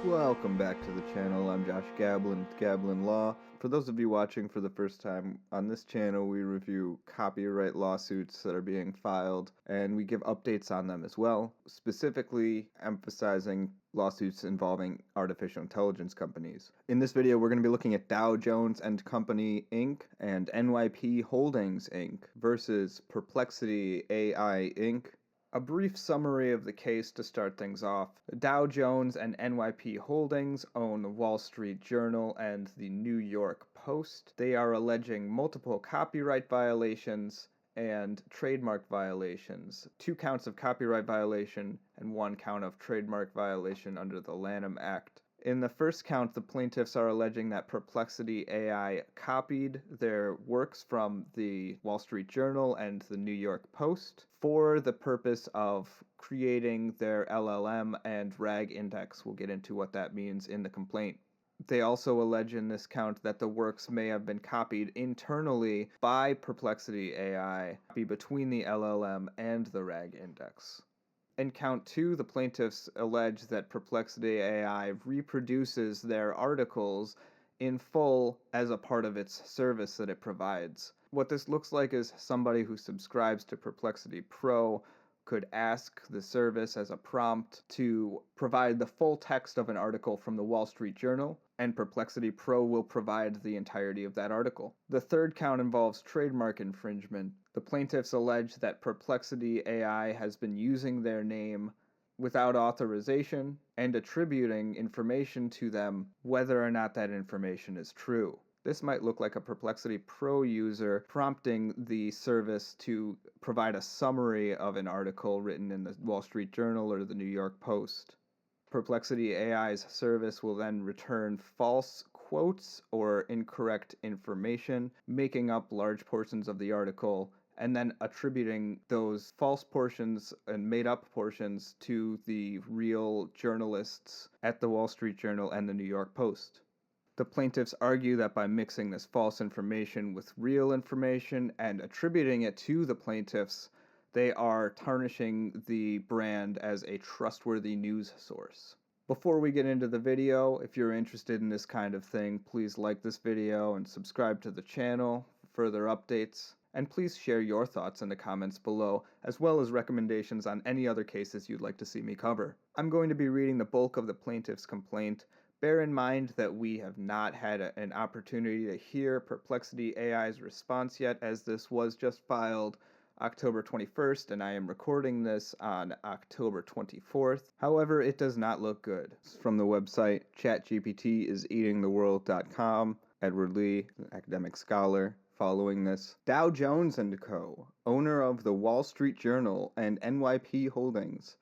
Welcome back to the channel. I'm Josh Gablin with Gablin Law. For those of you watching for the first time, on this channel we review copyright lawsuits that are being filed, and we give updates on them as well, specifically emphasizing lawsuits involving artificial intelligence companies. In this video, we're going to be looking at Dow Jones and Company, Inc. and NYP Holdings, Inc. versus Perplexity AI, Inc. A brief summary of the case to start things off. Dow Jones and NYP Holdings own the Wall Street Journal and the New York Post. They are alleging multiple copyright violations and trademark violations, 2 counts of copyright violation and 1 count of trademark violation under the Lanham Act. In the first count, the plaintiffs are alleging that Perplexity AI copied their works from the Wall Street Journal and the New York Post for the purpose of creating their LLM and RAG index. We'll get into what that means in the complaint. They also allege in this count that the works may have been copied internally by Perplexity AI between the LLM and the RAG index. In count 2, the plaintiffs allege that Perplexity AI reproduces their articles in full as a part of its service that it provides. What this looks like is somebody who subscribes to Perplexity Pro could ask the service as a prompt to provide the full text of an article from the Wall Street Journal, and Perplexity Pro will provide the entirety of that article. The third count involves trademark infringement. The plaintiffs allege that Perplexity AI has been using their name without authorization and attributing information to them whether or not that information is true. This might look like a Perplexity Pro user prompting the service to provide a summary of an article written in the Wall Street Journal or the New York Post. Perplexity AI's service will then return false quotes or incorrect information, making up large portions of the article, and then attributing those false portions and made-up portions to the real journalists at the Wall Street Journal and the New York Post. The plaintiffs argue that by mixing this false information with real information and attributing it to the plaintiffs, they are tarnishing the brand as a trustworthy news source. Before we get into the video, if you're interested in this kind of thing, please like this video and subscribe to the channel for further updates. And please share your thoughts in the comments below, as well as recommendations on any other cases you'd like to see me cover. I'm going to be reading the bulk of the plaintiff's complaint. Bear in mind that we have not had an opportunity to hear Perplexity AI's response yet, as this was just filed October 21st, and I am recording this on October 24th. However, it does not look good. It's from the website chatgptiseatingtheworld.com. Edward Lee, an academic scholar. Following this, Dow Jones & Co., owner of the Wall Street Journal, and NYP Holdings,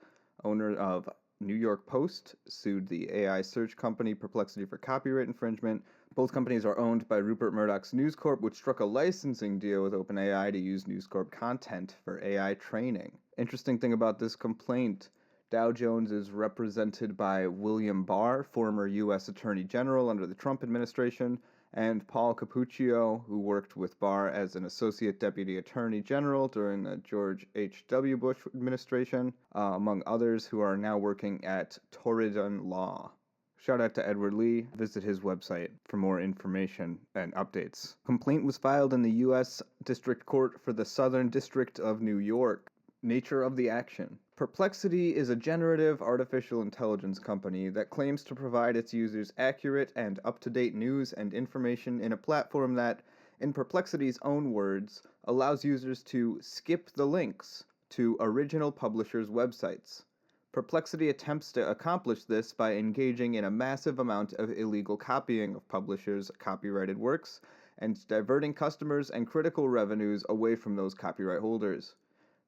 owner of New York Post, sued the AI search company Perplexity for copyright infringement. Both companies are owned by Rupert Murdoch's News Corp, which struck a licensing deal with OpenAI to use News Corp content for AI training. Interesting thing about this complaint, Dow Jones is represented by William Barr, former U.S. Attorney General under the Trump administration, and Paul Cappuccio, who worked with Barr as an Associate Deputy Attorney General during the George H.W. Bush administration, among others who are now working at Torridon Law. Shout out to Edward Lee. Visit his website for more information and updates. Complaint was filed in the U.S. District Court for the Southern District of New York. Nature of the action. Perplexity is a generative artificial intelligence company that claims to provide its users accurate and up-to-date news and information in a platform that, in Perplexity's own words, allows users to skip the links to original publishers' websites. Perplexity attempts to accomplish this by engaging in a massive amount of illegal copying of publishers' copyrighted works and diverting customers and critical revenues away from those copyright holders.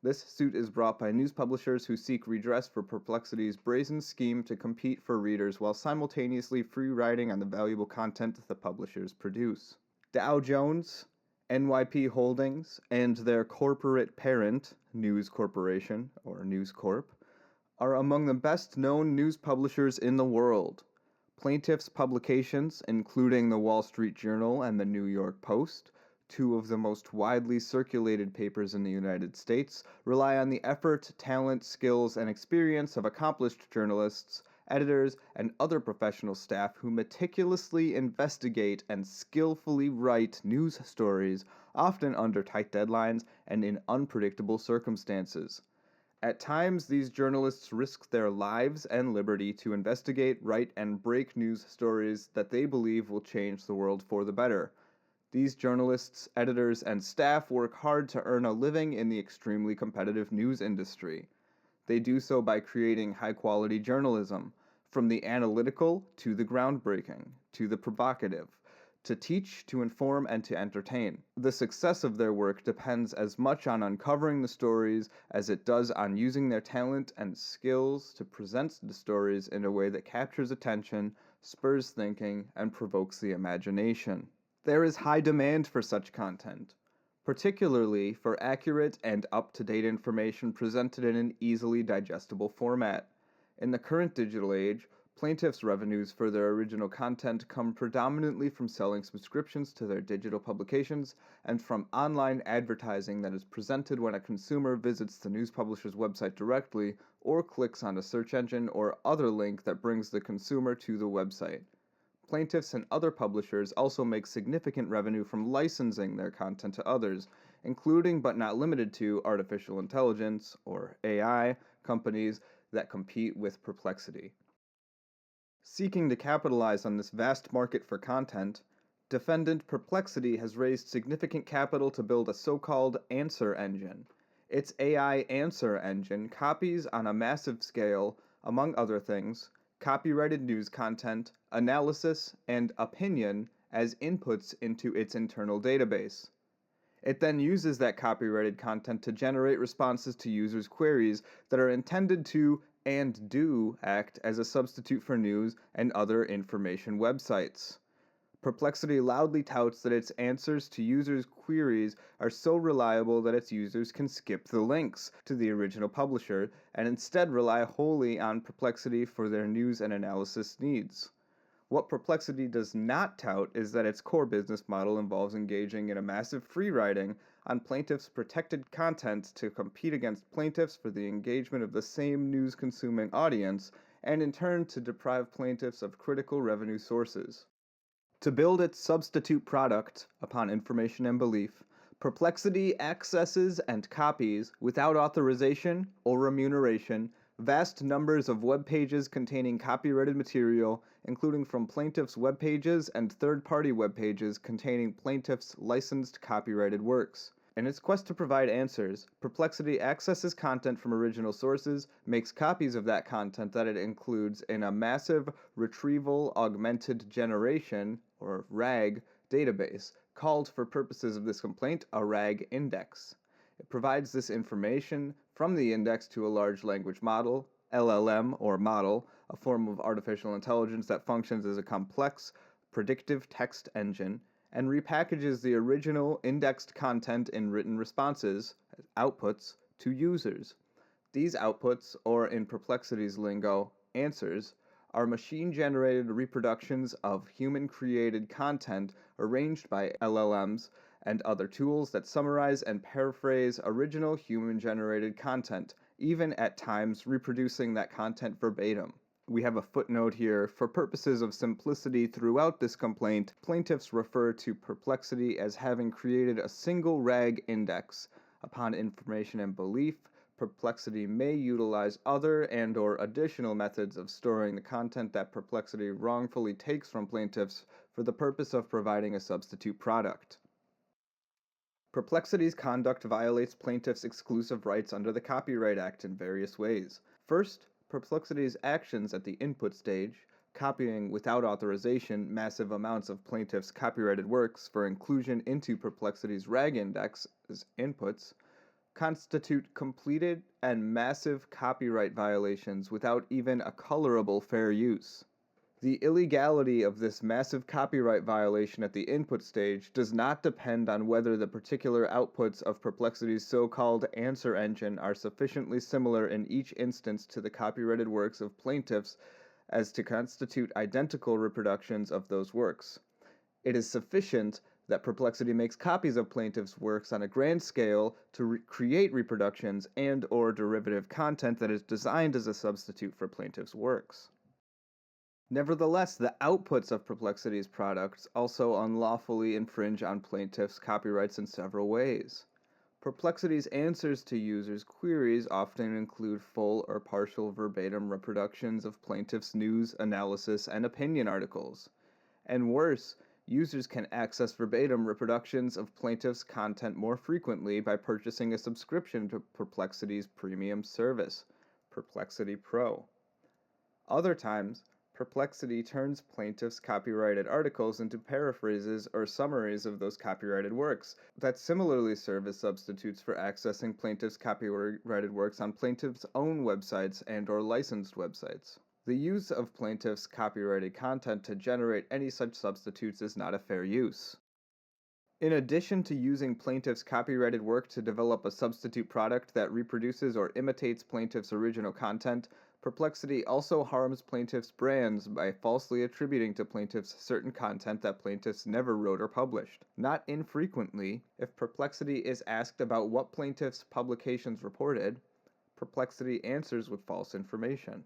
This suit is brought by news publishers who seek redress for Perplexity's brazen scheme to compete for readers while simultaneously free-riding on the valuable content the publishers produce. Dow Jones, NYP Holdings, and their corporate parent, News Corporation, or News Corp, are among the best-known news publishers in the world. Plaintiffs' publications, including the Wall Street Journal and the New York Post, 2 of the most widely circulated papers in the United States, rely on the effort, talent, skills, and experience of accomplished journalists editors, and other professional staff who meticulously investigate and skillfully write news stories, often under tight deadlines and in unpredictable circumstances. At times, these journalists risk their lives and liberty to investigate, write, and break news stories that they believe will change the world for the better. These journalists, editors, and staff work hard to earn a living in the extremely competitive news industry. They do so by creating high-quality journalism, from the analytical to the groundbreaking, to the provocative, to teach, to inform, and to entertain. The success of their work depends as much on uncovering the stories as it does on using their talent and skills to present the stories in a way that captures attention, spurs thinking, and provokes the imagination. There is high demand for such content, particularly for accurate and up-to-date information presented in an easily digestible format. In the current digital age, plaintiffs' revenues for their original content come predominantly from selling subscriptions to their digital publications and from online advertising that is presented when a consumer visits the news publisher's website directly or clicks on a search engine or other link that brings the consumer to the website. Plaintiffs and other publishers also make significant revenue from licensing their content to others, including but not limited to artificial intelligence, or AI, companies that compete with Perplexity. Seeking to capitalize on this vast market for content, defendant Perplexity has raised significant capital to build a so-called answer engine. Its AI answer engine copies on a massive scale, among other things, copyrighted news content, analysis, and opinion as inputs into its internal database. It then uses that copyrighted content to generate responses to users' queries that are intended to and do act as a substitute for news and other information websites. Perplexity loudly touts that its answers to users' queries are so reliable that its users can skip the links to the original publisher and instead rely wholly on Perplexity for their news and analysis needs. What Perplexity does not tout is that its core business model involves engaging in a massive free riding on plaintiffs' protected content to compete against plaintiffs for the engagement of the same news-consuming audience, and in turn to deprive plaintiffs of critical revenue sources. To build its substitute product upon information and belief, Perplexity accesses and copies, without authorization or remuneration, vast numbers of web pages containing copyrighted material, including from plaintiffs' web pages and third-party web pages containing plaintiffs' licensed copyrighted works. In its quest to provide answers, Perplexity accesses content from original sources, makes copies of that content that it includes in a massive retrieval augmented generation, or RAG, database, called for purposes of this complaint a RAG index. It provides this information from the index to a large language model, LLM or model, a form of artificial intelligence that functions as a complex, predictive text engine, and repackages the original indexed content in written responses, outputs, to users. These outputs, or in Perplexity's lingo, answers, are machine-generated reproductions of human-created content arranged by LLMs and other tools that summarize and paraphrase original human-generated content, even at times reproducing that content verbatim. We have a footnote here. For purposes of simplicity throughout this complaint, plaintiffs refer to Perplexity as having created a single RAG index. Upon information and belief, Perplexity may utilize other and/or additional methods of storing the content that Perplexity wrongfully takes from plaintiffs for the purpose of providing a substitute product. Perplexity's conduct violates plaintiffs' exclusive rights under the Copyright Act in various ways. First, Perplexity's actions at the input stage, copying without authorization massive amounts of plaintiffs' copyrighted works for inclusion into Perplexity's RAG index as inputs, constitute completed and massive copyright violations without even a colorable fair use. The illegality of this massive copyright violation at the input stage does not depend on whether the particular outputs of Perplexity's so-called answer engine are sufficiently similar in each instance to the copyrighted works of plaintiffs as to constitute identical reproductions of those works. It is sufficient that Perplexity makes copies of plaintiffs' works on a grand scale to create reproductions and/or derivative content that is designed as a substitute for plaintiffs' works. Nevertheless, the outputs of Perplexity's products also unlawfully infringe on plaintiffs' copyrights in several ways. Perplexity's answers to users' queries often include full or partial verbatim reproductions of plaintiffs' news, analysis, and opinion articles. And worse, users can access verbatim reproductions of plaintiffs' content more frequently by purchasing a subscription to Perplexity's premium service, Perplexity Pro. Other times, Perplexity turns plaintiffs' copyrighted articles into paraphrases or summaries of those copyrighted works that similarly serve as substitutes for accessing plaintiffs' copyrighted works on plaintiffs' own websites and/or licensed websites. The use of plaintiffs' copyrighted content to generate any such substitutes is not a fair use. In addition to using plaintiffs' copyrighted work to develop a substitute product that reproduces or imitates plaintiffs' original content, Perplexity also harms plaintiffs' brands by falsely attributing to plaintiffs certain content that plaintiffs never wrote or published. Not infrequently, if Perplexity is asked about what plaintiffs' publications reported, Perplexity answers with false information.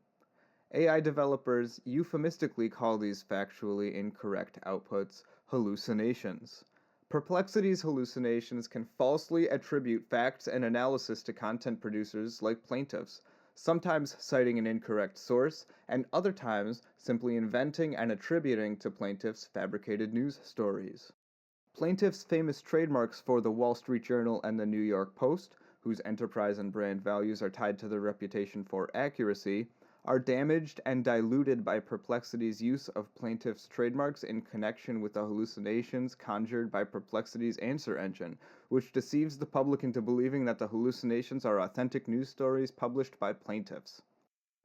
AI developers euphemistically call these factually incorrect outputs hallucinations. Perplexity's hallucinations can falsely attribute facts and analysis to content producers like plaintiffs, sometimes citing an incorrect source, and other times simply inventing and attributing to plaintiffs fabricated news stories. Plaintiffs' famous trademarks for the Wall Street Journal and the New York Post, whose enterprise and brand values are tied to their reputation for accuracy, are damaged and diluted by Perplexity's use of plaintiffs' trademarks in connection with the hallucinations conjured by Perplexity's answer engine, which deceives the public into believing that the hallucinations are authentic news stories published by plaintiffs.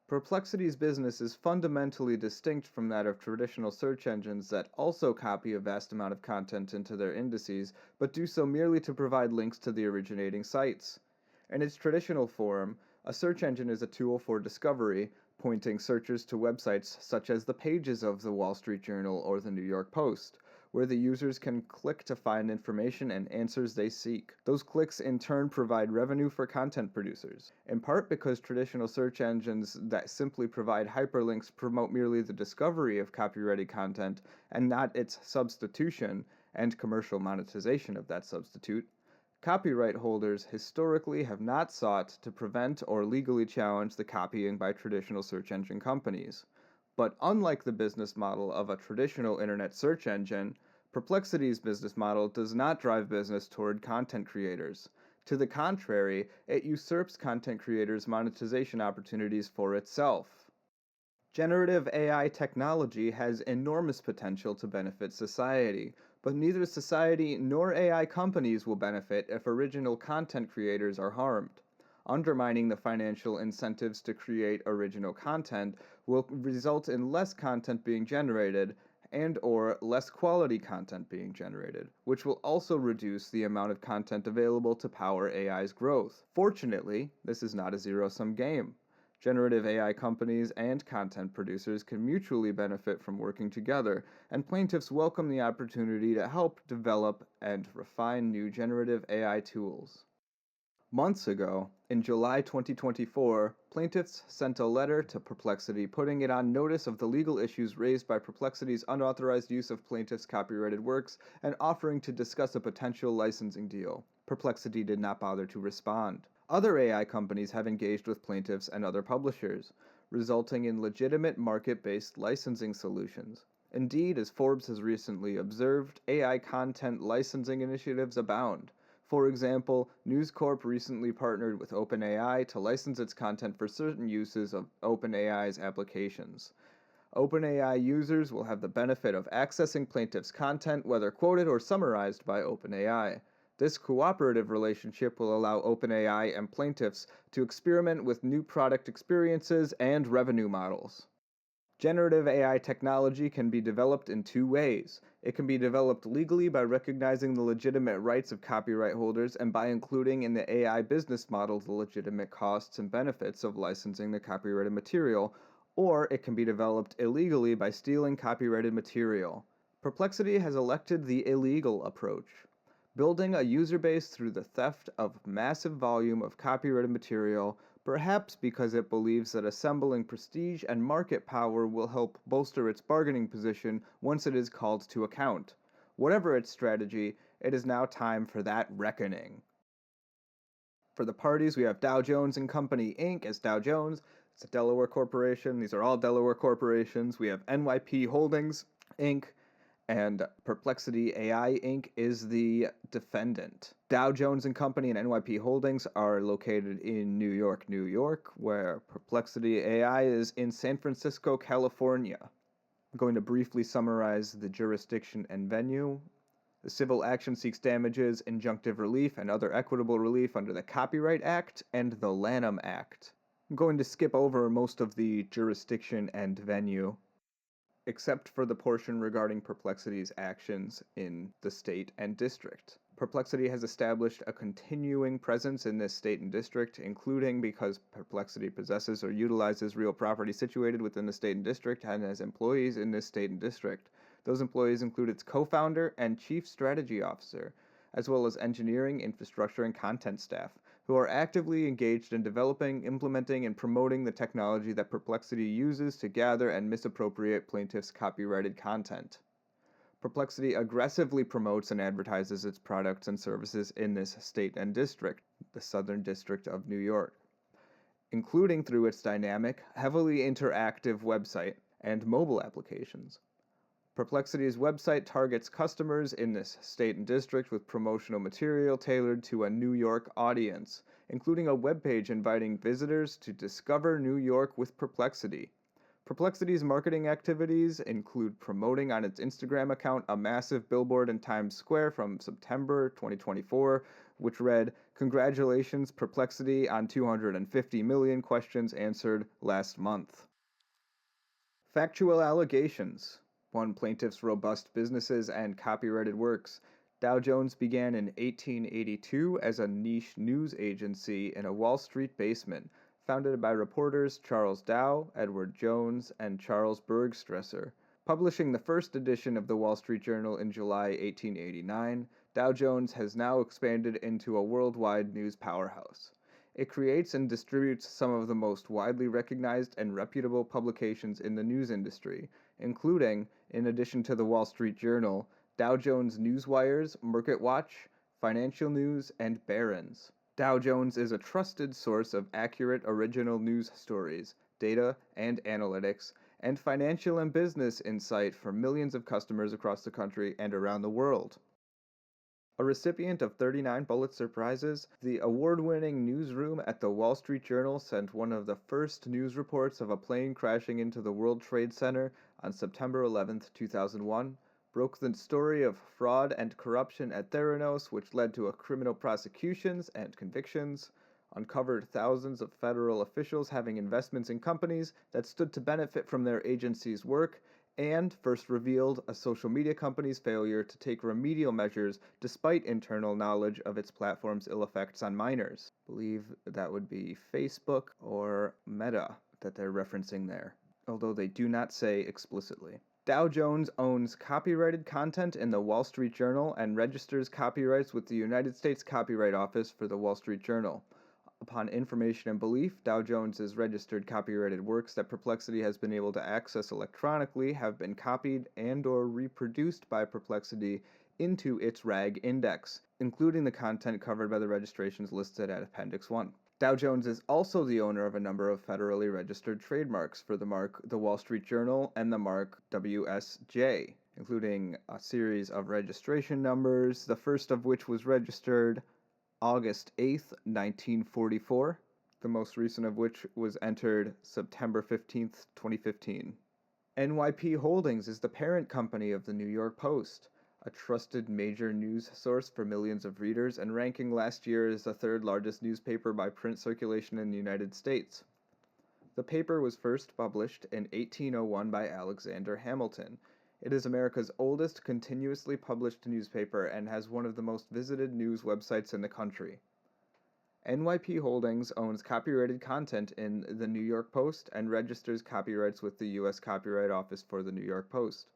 Perplexity's business is fundamentally distinct from that of traditional search engines that also copy a vast amount of content into their indices, but do so merely to provide links to the originating sites. In its traditional form, a search engine is a tool for discovery, pointing searchers to websites such as the pages of the Wall Street Journal or the New York Post, where the users can click to find information and answers they seek. Those clicks in turn provide revenue for content producers, in part because traditional search engines that simply provide hyperlinks promote merely the discovery of copyrighted content and not its substitution and commercial monetization of that substitute. Copyright holders historically have not sought to prevent or legally challenge the copying by traditional search engine companies. But unlike the business model of a traditional internet search engine, Perplexity's business model does not drive business toward content creators. To the contrary, it usurps content creators' monetization opportunities for itself. Generative AI technology has enormous potential to benefit society, but neither society nor AI companies will benefit if original content creators are harmed. Undermining the financial incentives to create original content will result in less content being generated and/or less quality content being generated, which will also reduce the amount of content available to power AI's growth. Fortunately, this is not a zero-sum game. Generative AI companies and content producers can mutually benefit from working together, and plaintiffs welcome the opportunity to help develop and refine new generative AI tools. Months ago, in July 2024, plaintiffs sent a letter to Perplexity putting it on notice of the legal issues raised by Perplexity's unauthorized use of plaintiffs' copyrighted works and offering to discuss a potential licensing deal. Perplexity did not bother to respond. Other AI companies have engaged with plaintiffs and other publishers, resulting in legitimate market-based licensing solutions. Indeed, as Forbes has recently observed, AI content licensing initiatives abound. For example, News Corp recently partnered with OpenAI to license its content for certain uses of OpenAI's applications. OpenAI users will have the benefit of accessing plaintiffs' content, whether quoted or summarized by OpenAI. This cooperative relationship will allow OpenAI and plaintiffs to experiment with new product experiences and revenue models. Generative AI technology can be developed in two ways. It can be developed legally by recognizing the legitimate rights of copyright holders and by including in the AI business model the legitimate costs and benefits of licensing the copyrighted material, or it can be developed illegally by stealing copyrighted material. Perplexity has elected the illegal approach. Building a user base through the theft of massive volume of copyrighted material, perhaps because it believes that assembling prestige and market power will help bolster its bargaining position once it is called to account. Whatever its strategy, it is now time for that reckoning. For the parties, we have Dow Jones and Company Inc. as Dow Jones. It's a Delaware corporation. These are all Delaware corporations. We have NYP Holdings Inc. and Perplexity AI Inc. is the defendant. Dow Jones and Company and NYP Holdings are located in New York, New York, where Perplexity AI is in San Francisco, California. I'm going to briefly summarize the jurisdiction and venue. The civil action seeks damages, injunctive relief, and other equitable relief under the Copyright Act and the Lanham Act. I'm going to skip over most of the jurisdiction and venue, except for the portion regarding Perplexity's actions in the state and district. Perplexity has established a continuing presence in this state and district, including because Perplexity possesses or utilizes real property situated within the state and district and has employees in this state and district. Those employees include its co-founder and chief strategy officer, as well as engineering, infrastructure, and content staff, who are actively engaged in developing, implementing, and promoting the technology that Perplexity uses to gather and misappropriate plaintiffs' copyrighted content. Perplexity aggressively promotes and advertises its products and services in this state and district, the Southern District of New York, including through its dynamic, heavily interactive website and mobile applications. Perplexity's website targets customers in this state and district with promotional material tailored to a New York audience, including a webpage inviting visitors to discover New York with Perplexity. Perplexity's marketing activities include promoting on its Instagram account a massive billboard in Times Square from September 2024, which read, "Congratulations, Perplexity, on 250 million questions answered last month." Factual allegations. 1. Plaintiff's robust businesses and copyrighted works. Dow Jones began in 1882 as a niche news agency in a Wall Street basement, founded by reporters Charles Dow, Edward Jones, and Charles Bergstresser. Publishing the first edition of the Wall Street Journal in July 1889, Dow Jones has now expanded into a worldwide news powerhouse. It creates and distributes some of the most widely recognized and reputable publications in the news industry, including, in addition to the Wall Street Journal, Dow Jones Newswires, MarketWatch, Financial News, and Barron's. Dow Jones is a trusted source of accurate original news stories, data and analytics, and financial and business insight for millions of customers across the country and around the world. A recipient of 39 Pulitzer Prizes, the award-winning newsroom at the Wall Street Journal sent one of the first news reports of a plane crashing into the World Trade Center on September 11, 2001, broke the story of fraud and corruption at Theranos, which led to criminal prosecutions and convictions, uncovered thousands of federal officials having investments in companies that stood to benefit from their agency's work, and first revealed a social media company's failure to take remedial measures despite internal knowledge of its platform's ill effects on minors. I believe that would be Facebook or Meta that they're referencing there, although they do not say explicitly. Dow Jones owns copyrighted content in the Wall Street Journal and registers copyrights with the United States Copyright Office for the Wall Street Journal. Upon information and belief, Dow Jones's registered copyrighted works that Perplexity has been able to access electronically have been copied and/or reproduced by Perplexity into its RAG index, including the content covered by the registrations listed at Appendix 1. Dow Jones is also the owner of a number of federally registered trademarks for the mark The Wall Street Journal and the mark WSJ, including a series of registration numbers, the first of which was registered August 8th, 1944, the most recent of which was entered September 15th, 2015. NYP Holdings is the parent company of the New York Post, a trusted major news source for millions of readers and ranking last year as the third largest newspaper by print circulation in the United States. The paper was first published in 1801 by Alexander Hamilton. It is America's oldest continuously published newspaper and has one of the most visited news websites in the country. NYP Holdings owns copyrighted content in the New York Post and registers copyrights with the U.S. Copyright Office for the New York Post.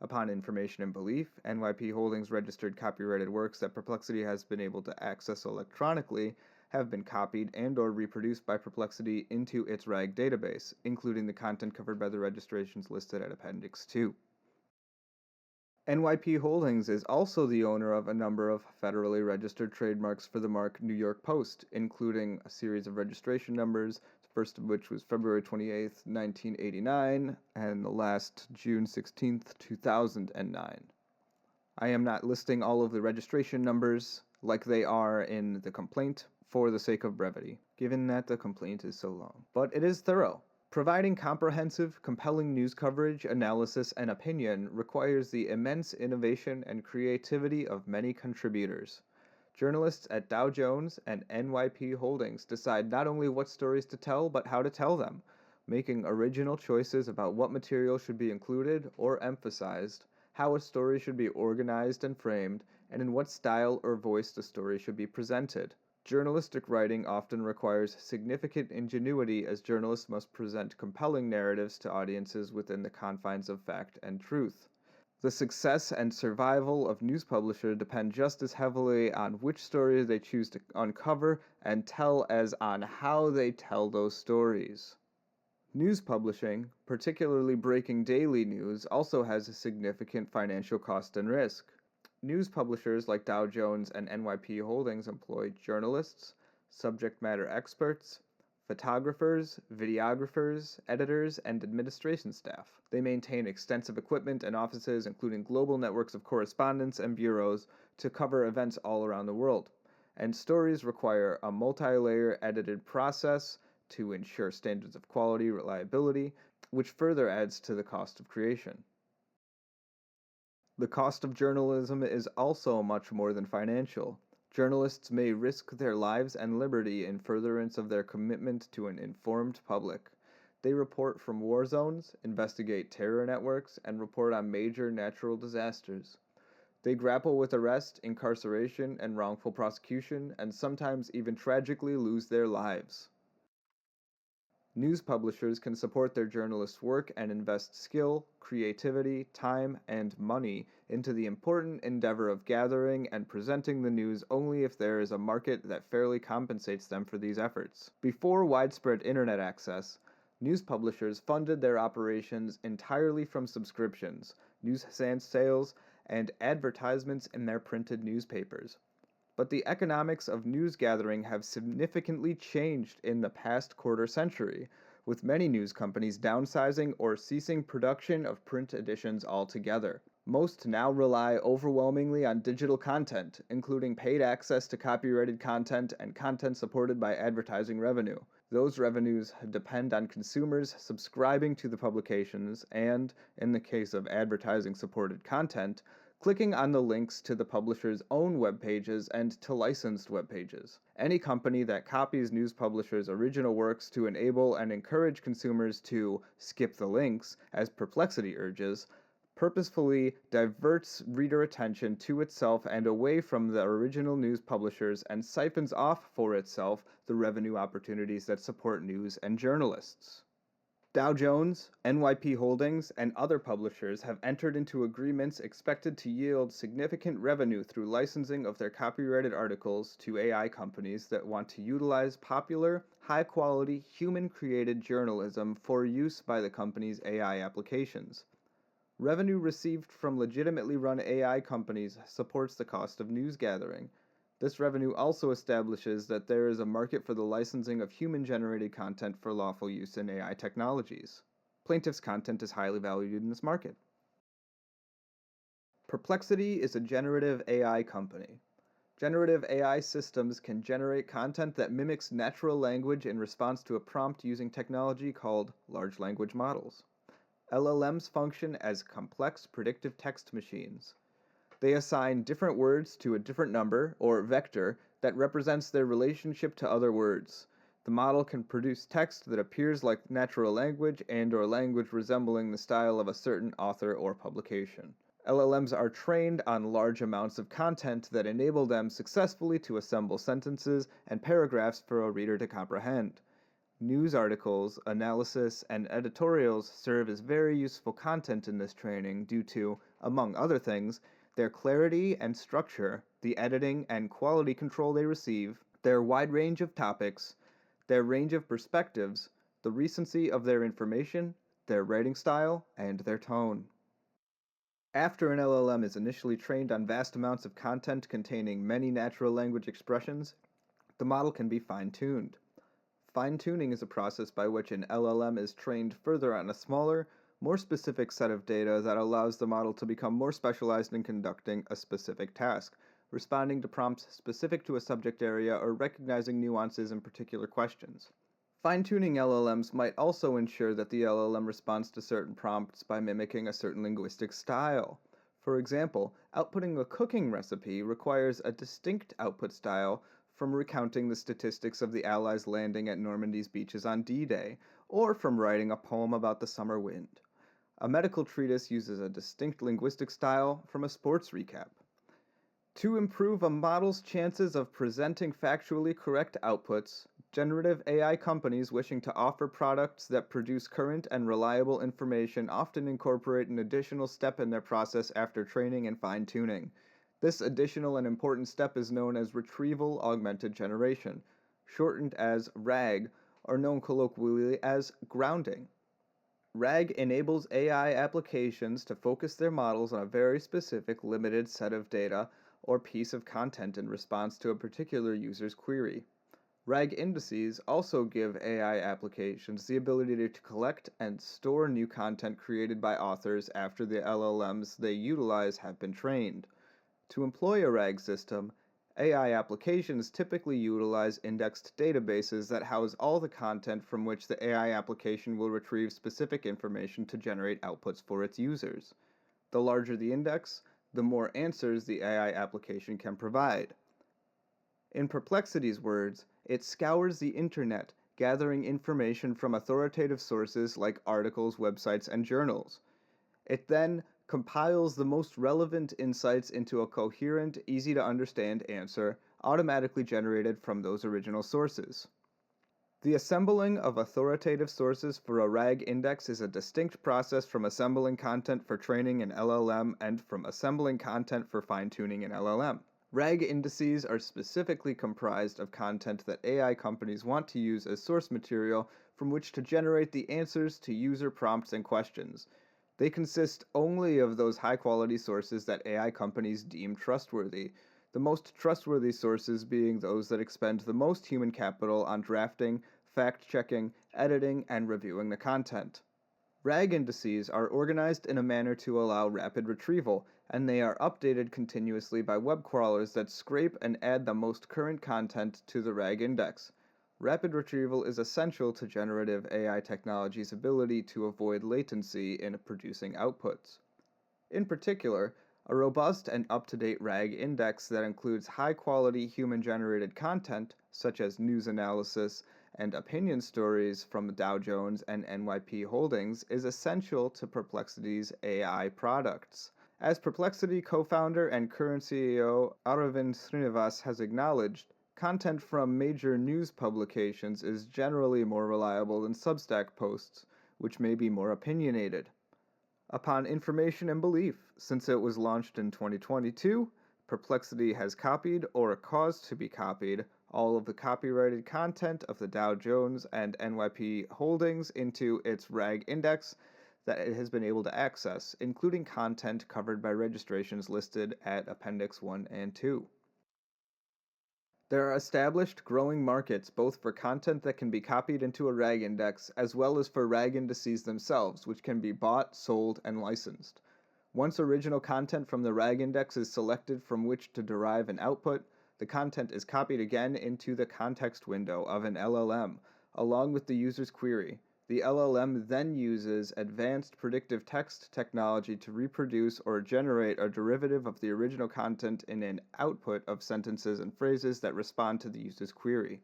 Upon information and belief, NYP Holdings registered copyrighted works that Perplexity has been able to access electronically have been copied and or reproduced by Perplexity into its RAG database, including the content covered by the registrations listed at Appendix 2. NYP Holdings is also the owner of a number of federally registered trademarks for the mark New York Post, including a series of registration numbers, the first of which was February 28, 1989, and the last June 16, 2009. I am not listing all of the registration numbers like they are in the complaint for the sake of brevity, given that the complaint is so long. But it is thorough. Providing comprehensive, compelling news coverage, analysis, and opinion requires the immense innovation and creativity of many contributors. Journalists at Dow Jones and NYP Holdings decide not only what stories to tell, but how to tell them, making original choices about what material should be included or emphasized, how a story should be organized and framed, and in what style or voice the story should be presented. Journalistic writing often requires significant ingenuity, as journalists must present compelling narratives to audiences within the confines of fact and truth. The success and survival of news publishers depend just as heavily on which stories they choose to uncover and tell as on how they tell those stories. News publishing, particularly breaking daily news, also has a significant financial cost and risk. News publishers like Dow Jones and NYP Holdings employ journalists, subject matter experts, photographers, videographers, editors, and administration staff. They maintain extensive equipment and offices, including global networks of correspondents and bureaus, to cover events all around the world. And stories require a multi-layer edited process to ensure standards of quality, reliability, which further adds to the cost of creation. The cost of journalism is also much more than financial. Journalists may risk their lives and liberty in furtherance of their commitment to an informed public. They report from war zones, investigate terror networks, and report on major natural disasters. They grapple with arrest, incarceration, and wrongful prosecution, and sometimes even tragically lose their lives. News publishers can support their journalists' work and invest skill, creativity, time, and money into the important endeavor of gathering and presenting the news only if there is a market that fairly compensates them for these efforts. Before widespread internet access, news publishers funded their operations entirely from subscriptions, newsstand sales, and advertisements in their printed newspapers. But the economics of news gathering have significantly changed in the past quarter century, with many news companies downsizing or ceasing production of print editions altogether. Most now rely overwhelmingly on digital content, including paid access to copyrighted content and content supported by advertising revenue. Those revenues depend on consumers subscribing to the publications and, in the case of advertising-supported content, clicking on the links to the publisher's own web pages and to licensed web pages. Any company that copies news publishers' original works to enable and encourage consumers to skip the links, as Perplexity urges, purposefully diverts reader attention to itself and away from the original news publishers and siphons off for itself the revenue opportunities that support news and journalists. Dow Jones, NYP Holdings, and other publishers have entered into agreements expected to yield significant revenue through licensing of their copyrighted articles to AI companies that want to utilize popular, high-quality, human-created journalism for use by the company's AI applications. Revenue received from legitimately run AI companies supports the cost of news gathering. This revenue also establishes that there is a market for the licensing of human-generated content for lawful use in AI technologies. Plaintiff's content is highly valued in this market. Perplexity is a generative AI company. Generative AI systems can generate content that mimics natural language in response to a prompt using technology called large language models. LLMs function as complex predictive text machines. They assign different words to a different number, or vector, that represents their relationship to other words. The model can produce text that appears like natural language and/or language resembling the style of a certain author or publication. LLMs are trained on large amounts of content that enable them successfully to assemble sentences and paragraphs for a reader to comprehend. News articles, analysis, and editorials serve as very useful content in this training due to, among other things, their clarity and structure, the editing and quality control they receive, their wide range of topics, their range of perspectives, the recency of their information, their writing style, and their tone. After an LLM is initially trained on vast amounts of content containing many natural language expressions, the model can be fine-tuned. Fine-tuning is a process by which an LLM is trained further on a smaller, more specific set of data that allows the model to become more specialized in conducting a specific task, responding to prompts specific to a subject area, or recognizing nuances in particular questions. Fine-tuning LLMs might also ensure that the LLM responds to certain prompts by mimicking a certain linguistic style. For example, outputting a cooking recipe requires a distinct output style from recounting the statistics of the Allies landing at Normandy's beaches on D-Day, or from writing a poem about the summer wind. A medical treatise uses a distinct linguistic style from a sports recap. To improve a model's chances of presenting factually correct outputs, generative AI companies wishing to offer products that produce current and reliable information often incorporate an additional step in their process after training and fine-tuning. This additional and important step is known as retrieval augmented generation, shortened as RAG, or known colloquially as grounding. RAG enables AI applications to focus their models on a very specific limited set of data or piece of content in response to a particular user's query. RAG indices also give AI applications the ability to collect and store new content created by authors after the LLMs they utilize have been trained. To employ a RAG system, AI applications typically utilize indexed databases that house all the content from which the AI application will retrieve specific information to generate outputs for its users. The larger the index, the more answers the AI application can provide. In Perplexity's words, it scours the internet, gathering information from authoritative sources like articles, websites, and journals. It then compiles the most relevant insights into a coherent, easy-to-understand answer, automatically generated from those original sources. The assembling of authoritative sources for a RAG index is a distinct process from assembling content for training an LLM and from assembling content for fine-tuning an LLM. RAG indices are specifically comprised of content that AI companies want to use as source material from which to generate the answers to user prompts and questions. They consist only of those high-quality sources that AI companies deem trustworthy, the most trustworthy sources being those that expend the most human capital on drafting, fact-checking, editing, and reviewing the content. RAG indices are organized in a manner to allow rapid retrieval, and they are updated continuously by web crawlers that scrape and add the most current content to the RAG index. Rapid retrieval is essential to generative AI technology's ability to avoid latency in producing outputs. In particular, a robust and up-to-date RAG index that includes high-quality human-generated content, such as news analysis and opinion stories from Dow Jones and NYP Holdings, is essential to Perplexity's AI products. As Perplexity co-founder and current CEO Aravind Srinivas has acknowledged, content from major news publications is generally more reliable than Substack posts, which may be more opinionated. Upon information and belief, since it was launched in 2022, Perplexity has copied or caused to be copied all of the copyrighted content of the Dow Jones and NYP Holdings into its RAG index that it has been able to access, including content covered by registrations listed at Appendix 1 and 2. There are established growing markets both for content that can be copied into a RAG index as well as for RAG indices themselves, which can be bought, sold, and licensed. Once original content from the RAG index is selected from which to derive an output, the content is copied again into the context window of an LLM, along with the user's query. The LLM then uses advanced predictive text technology to reproduce or generate a derivative of the original content in an output of sentences and phrases that respond to the user's query.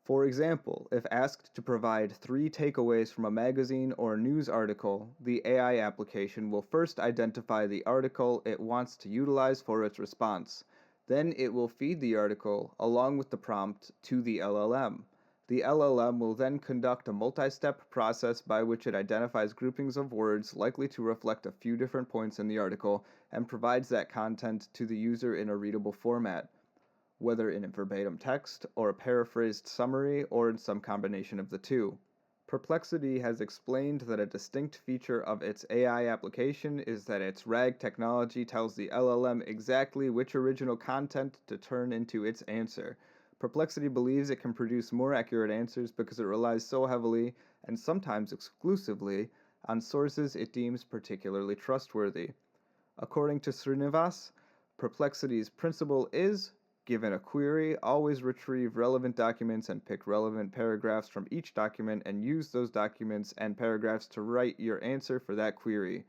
For example, if asked to provide 3 takeaways from a magazine or news article, the AI application will first identify the article it wants to utilize for its response. Then it will feed the article, along with the prompt, to the LLM. The LLM will then conduct a multi-step process by which it identifies groupings of words likely to reflect a few different points in the article and provides that content to the user in a readable format. whether in a verbatim text or a paraphrased summary or in some combination of the two. Perplexity has explained that a distinct feature of its AI application is that its RAG technology tells the LLM exactly which original content to turn into its answer. Perplexity believes it can produce more accurate answers because it relies so heavily, and sometimes exclusively, on sources it deems particularly trustworthy. According to Srinivas, Perplexity's principle is, given a query, always retrieve relevant documents and pick relevant paragraphs from each document and use those documents and paragraphs to write your answer for that query.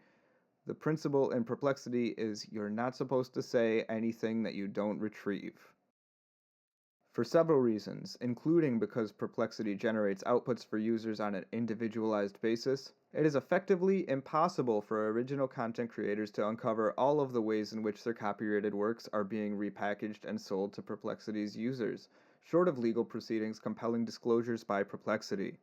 The principle in Perplexity is you're not supposed to say anything that you don't retrieve. For several reasons, including because Perplexity generates outputs for users on an individualized basis, it is effectively impossible for original content creators to uncover all of the ways in which their copyrighted works are being repackaged and sold to Perplexity's users, short of legal proceedings compelling disclosures by Perplexity.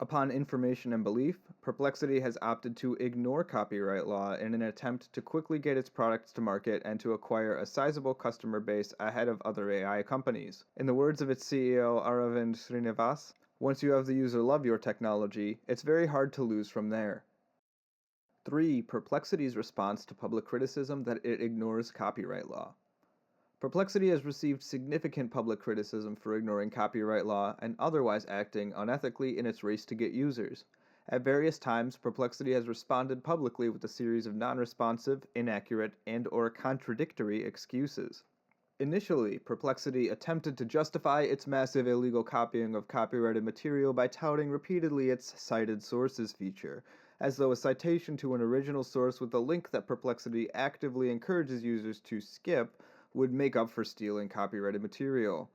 Upon information and belief, Perplexity has opted to ignore copyright law in an attempt to quickly get its products to market and to acquire a sizable customer base ahead of other AI companies. In the words of its CEO Aravind Srinivas, once you have the user love your technology, it's very hard to lose from there. 3. Perplexity's response to public criticism that it ignores copyright law. Perplexity has received significant public criticism for ignoring copyright law and otherwise acting unethically in its race to get users. At various times, Perplexity has responded publicly with a series of non-responsive, inaccurate, and/or contradictory excuses. Initially, Perplexity attempted to justify its massive illegal copying of copyrighted material by touting repeatedly its cited sources feature, as though a citation to an original source with a link that Perplexity actively encourages users to skip would make up for stealing copyrighted material.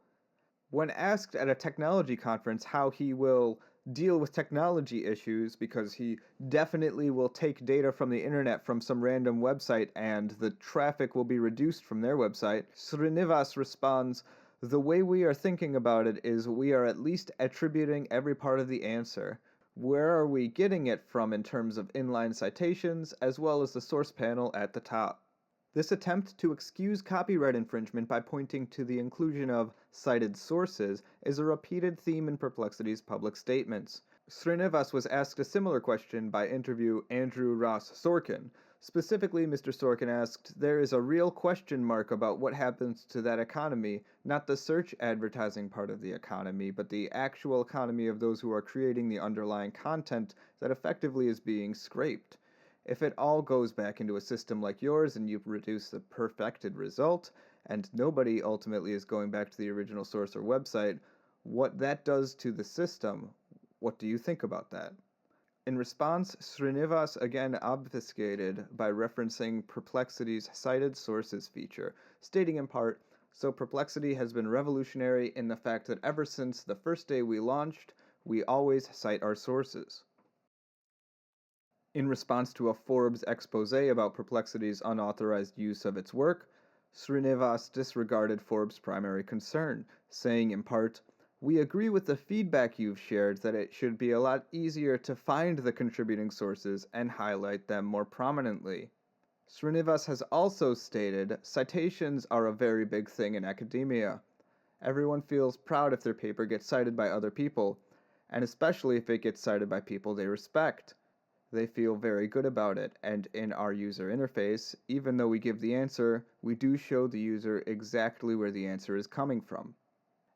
When asked at a technology conference how he will deal with technology issues, because he definitely will take data from the internet from some random website and the traffic will be reduced from their website, Srinivas responds, "The way we are thinking about it is we are at least attributing every part of the answer. Where are we getting it from in terms of inline citations, as well as the source panel at the top?" This attempt to excuse copyright infringement by pointing to the inclusion of cited sources is a repeated theme in Perplexity's public statements. Srinivas was asked a similar question by interview Andrew Ross Sorkin. Specifically, Mr. Sorkin asked, "There is a real question mark about what happens to that economy, not the search advertising part of the economy, but the actual economy of those who are creating the underlying content that effectively is being scraped. If it all goes back into a system like yours and you reduce the perfected result, and nobody ultimately is going back to the original source or website, what that does to the system, what do you think about that?" In response, Srinivas again obfuscated by referencing Perplexity's cited sources feature, stating in part, "So Perplexity has been revolutionary in the fact that ever since the first day we launched, we always cite our sources." In response to a Forbes expose about Perplexity's unauthorized use of its work, Srinivas disregarded Forbes' primary concern, saying in part, "We agree with the feedback you've shared that it should be a lot easier to find the contributing sources and highlight them more prominently." Srinivas has also stated, "Citations are a very big thing in academia. Everyone feels proud if their paper gets cited by other people, and especially if it gets cited by people they respect. They feel very good about it, and in our user interface, even though we give the answer, we do show the user exactly where the answer is coming from."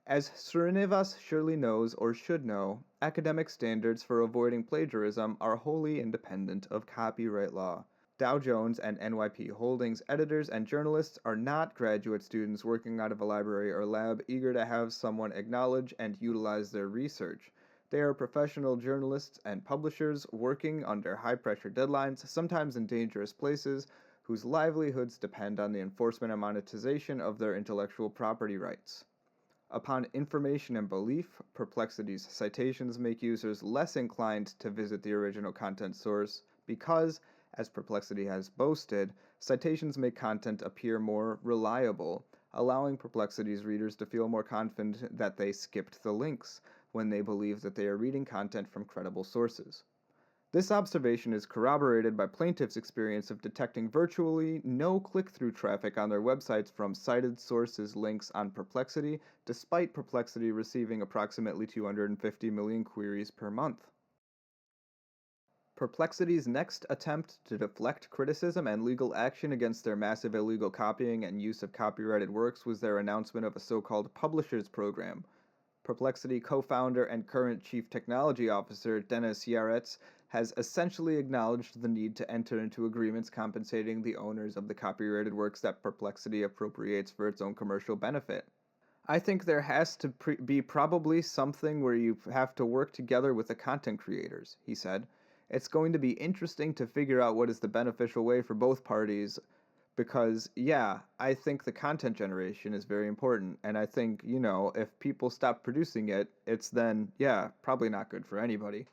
As Srinivas surely knows or should know, academic standards for avoiding plagiarism are wholly independent of copyright law. Dow Jones and NYP Holdings editors and journalists are not graduate students working out of a library or lab eager to have someone acknowledge and utilize their research. They are professional journalists and publishers working under high-pressure deadlines, sometimes in dangerous places, whose livelihoods depend on the enforcement and monetization of their intellectual property rights. Upon information and belief, Perplexity's citations make users less inclined to visit the original content source because, as Perplexity has boasted, citations make content appear more reliable, allowing Perplexity's readers to feel more confident that they skipped the links when they believe that they are reading content from credible sources. This observation is corroborated by plaintiffs' experience of detecting virtually no click-through traffic on their websites from cited sources links on Perplexity, despite Perplexity receiving approximately 250 million queries per month. Perplexity's next attempt to deflect criticism and legal action against their massive illegal copying and use of copyrighted works was their announcement of a so-called Publishers Program. Perplexity co-founder and current Chief Technology Officer Denis Yaretz has essentially acknowledged the need to enter into agreements compensating the owners of the copyrighted works that Perplexity appropriates for its own commercial benefit. I think there has to be probably something where you have to work together with the content creators, he said. It's going to be interesting to figure out what is the beneficial way for both parties because, yeah, I think the content generation is very important. And I think, if people stop producing it, it's then, yeah, probably not good for anybody.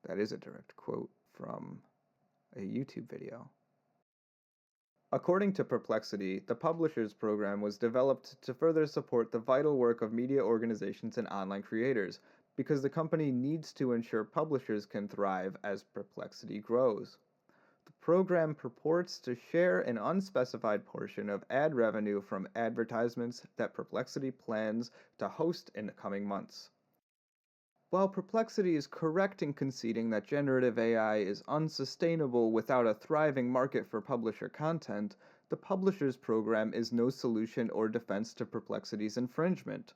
That is a direct quote from a YouTube video. According to Perplexity, the Publishers Program was developed to further support the vital work of media organizations and online creators, because the company needs to ensure publishers can thrive as Perplexity grows. The program purports to share an unspecified portion of ad revenue from advertisements that Perplexity plans to host in the coming months. While Perplexity is correct in conceding that generative AI is unsustainable without a thriving market for publisher content, the Publishers Program is no solution or defense to Perplexity's infringement.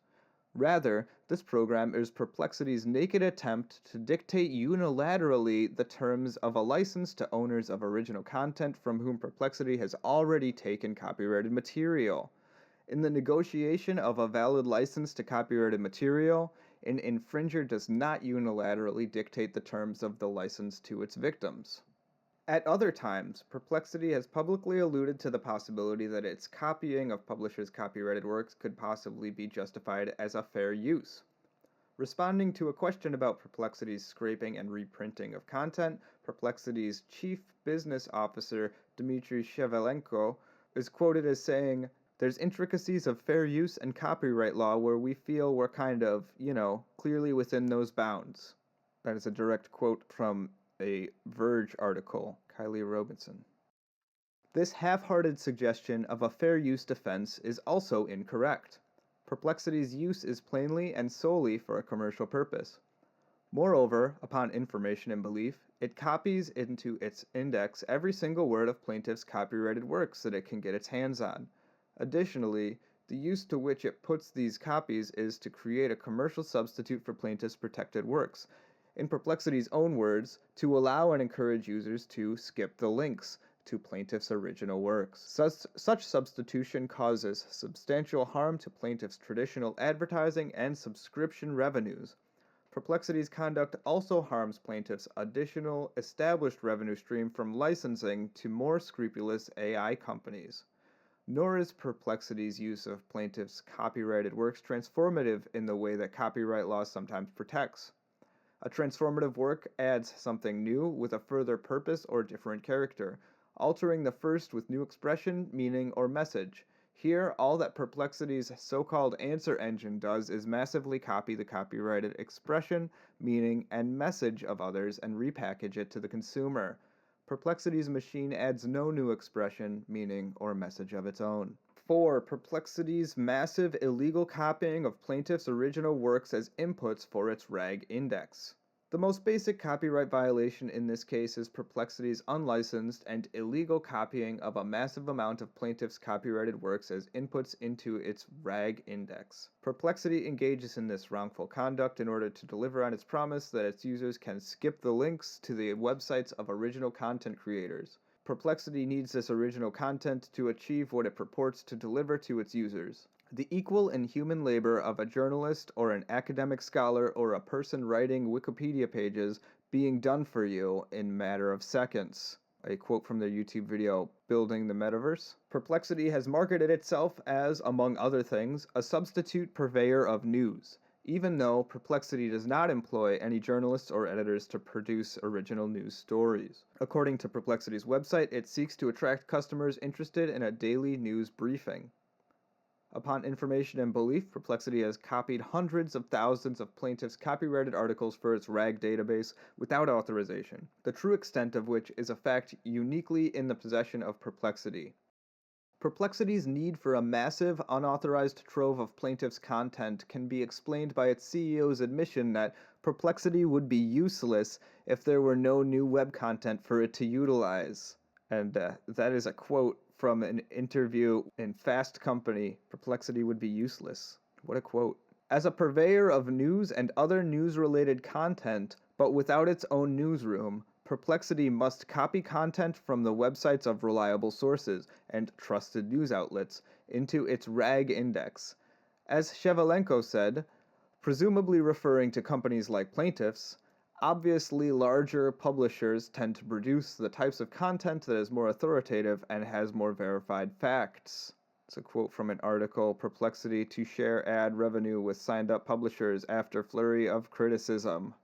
Rather, this program is Perplexity's naked attempt to dictate unilaterally the terms of a license to owners of original content from whom Perplexity has already taken copyrighted material. In the negotiation of a valid license to copyrighted material, an infringer does not unilaterally dictate the terms of the license to its victims. At other times, Perplexity has publicly alluded to the possibility that its copying of publishers' copyrighted works could possibly be justified as a fair use. Responding to a question about Perplexity's scraping and reprinting of content, Perplexity's chief business officer, Dmitry Shevelenko, is quoted as saying, "There's intricacies of fair use and copyright law where we feel we're kind of, clearly within those bounds." That is a direct quote from a Verge article, Kylie Robinson. This half-hearted suggestion of a fair use defense is also incorrect. Perplexity's use is plainly and solely for a commercial purpose. Moreover, upon information and belief, it copies into its index every single word of plaintiff's copyrighted works that it can get its hands on. Additionally, the use to which it puts these copies is to create a commercial substitute for plaintiff's protected works. In Perplexity's own words, to allow and encourage users to skip the links to plaintiff's original works. Such substitution causes substantial harm to plaintiff's traditional advertising and subscription revenues. Perplexity's conduct also harms plaintiffs' additional established revenue stream from licensing to more scrupulous AI companies. Nor is Perplexity's use of plaintiffs' copyrighted works transformative in the way that copyright law sometimes protects. A transformative work adds something new with a further purpose or different character, altering the first with new expression, meaning, or message. Here, all that Perplexity's so-called answer engine does is massively copy the copyrighted expression, meaning, and message of others and repackage it to the consumer. Perplexity's machine adds no new expression, meaning, or message of its own. 4. Perplexity's massive illegal copying of plaintiffs' original works as inputs for its RAG index. The most basic copyright violation in this case is Perplexity's unlicensed and illegal copying of a massive amount of plaintiffs' copyrighted works as inputs into its RAG index. Perplexity engages in this wrongful conduct in order to deliver on its promise that its users can skip the links to the websites of original content creators. Perplexity needs this original content to achieve what it purports to deliver to its users. The equal and human labor of a journalist or an academic scholar or a person writing Wikipedia pages being done for you in a matter of seconds. A quote from their YouTube video, Building the Metaverse. Perplexity has marketed itself as, among other things, a substitute purveyor of news, even though Perplexity does not employ any journalists or editors to produce original news stories. According to Perplexity's website, it seeks to attract customers interested in a daily news briefing. Upon information and belief, Perplexity has copied hundreds of thousands of plaintiffs' copyrighted articles for its RAG database without authorization, the true extent of which is a fact uniquely in the possession of Perplexity. Perplexity's need for a massive, unauthorized trove of plaintiffs' content can be explained by its CEO's admission that Perplexity would be useless if there were no new web content for it to utilize. And that is a quote from an interview in Fast Company. Perplexity would be useless. What a quote. As a purveyor of news and other news-related content, but without its own newsroom, Perplexity must copy content from the websites of reliable sources and trusted news outlets into its RAG index. As Shevelenko said, presumably referring to companies like plaintiffs, obviously larger publishers tend to produce the types of content that is more authoritative and has more verified facts. It's a quote from an article, Perplexity to share ad revenue with signed-up publishers after flurry of criticism.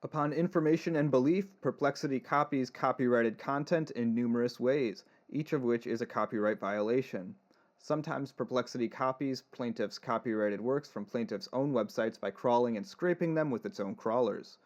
Upon information and belief, Perplexity copies copyrighted content in numerous ways, each of which is a copyright violation. Sometimes Perplexity copies plaintiffs' copyrighted works from plaintiffs' own websites by crawling and scraping them with its own crawlers.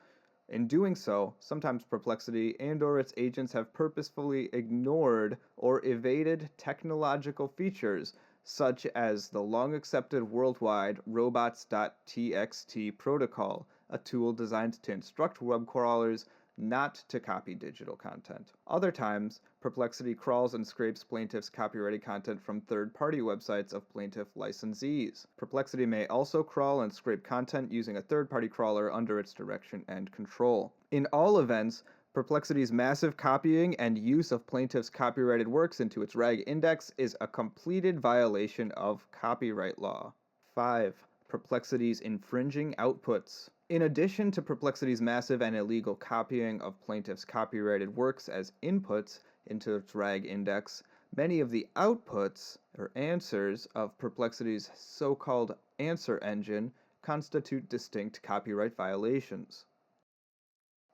In doing so, sometimes Perplexity and/or its agents have purposefully ignored or evaded technological features such as the long-accepted worldwide robots.txt protocol, a tool designed to instruct web crawlers not to copy digital content. Other times, Perplexity crawls and scrapes plaintiffs' copyrighted content from third-party websites of plaintiff licensees. Perplexity may also crawl and scrape content using a third-party crawler under its direction and control. In all events, Perplexity's massive copying and use of plaintiffs' copyrighted works into its RAG index is a completed violation of copyright law. 5. Perplexity's infringing outputs. In addition to Perplexity's massive and illegal copying of plaintiffs' copyrighted works as inputs into its RAG index, many of the outputs, or answers, of Perplexity's so-called answer engine constitute distinct copyright violations.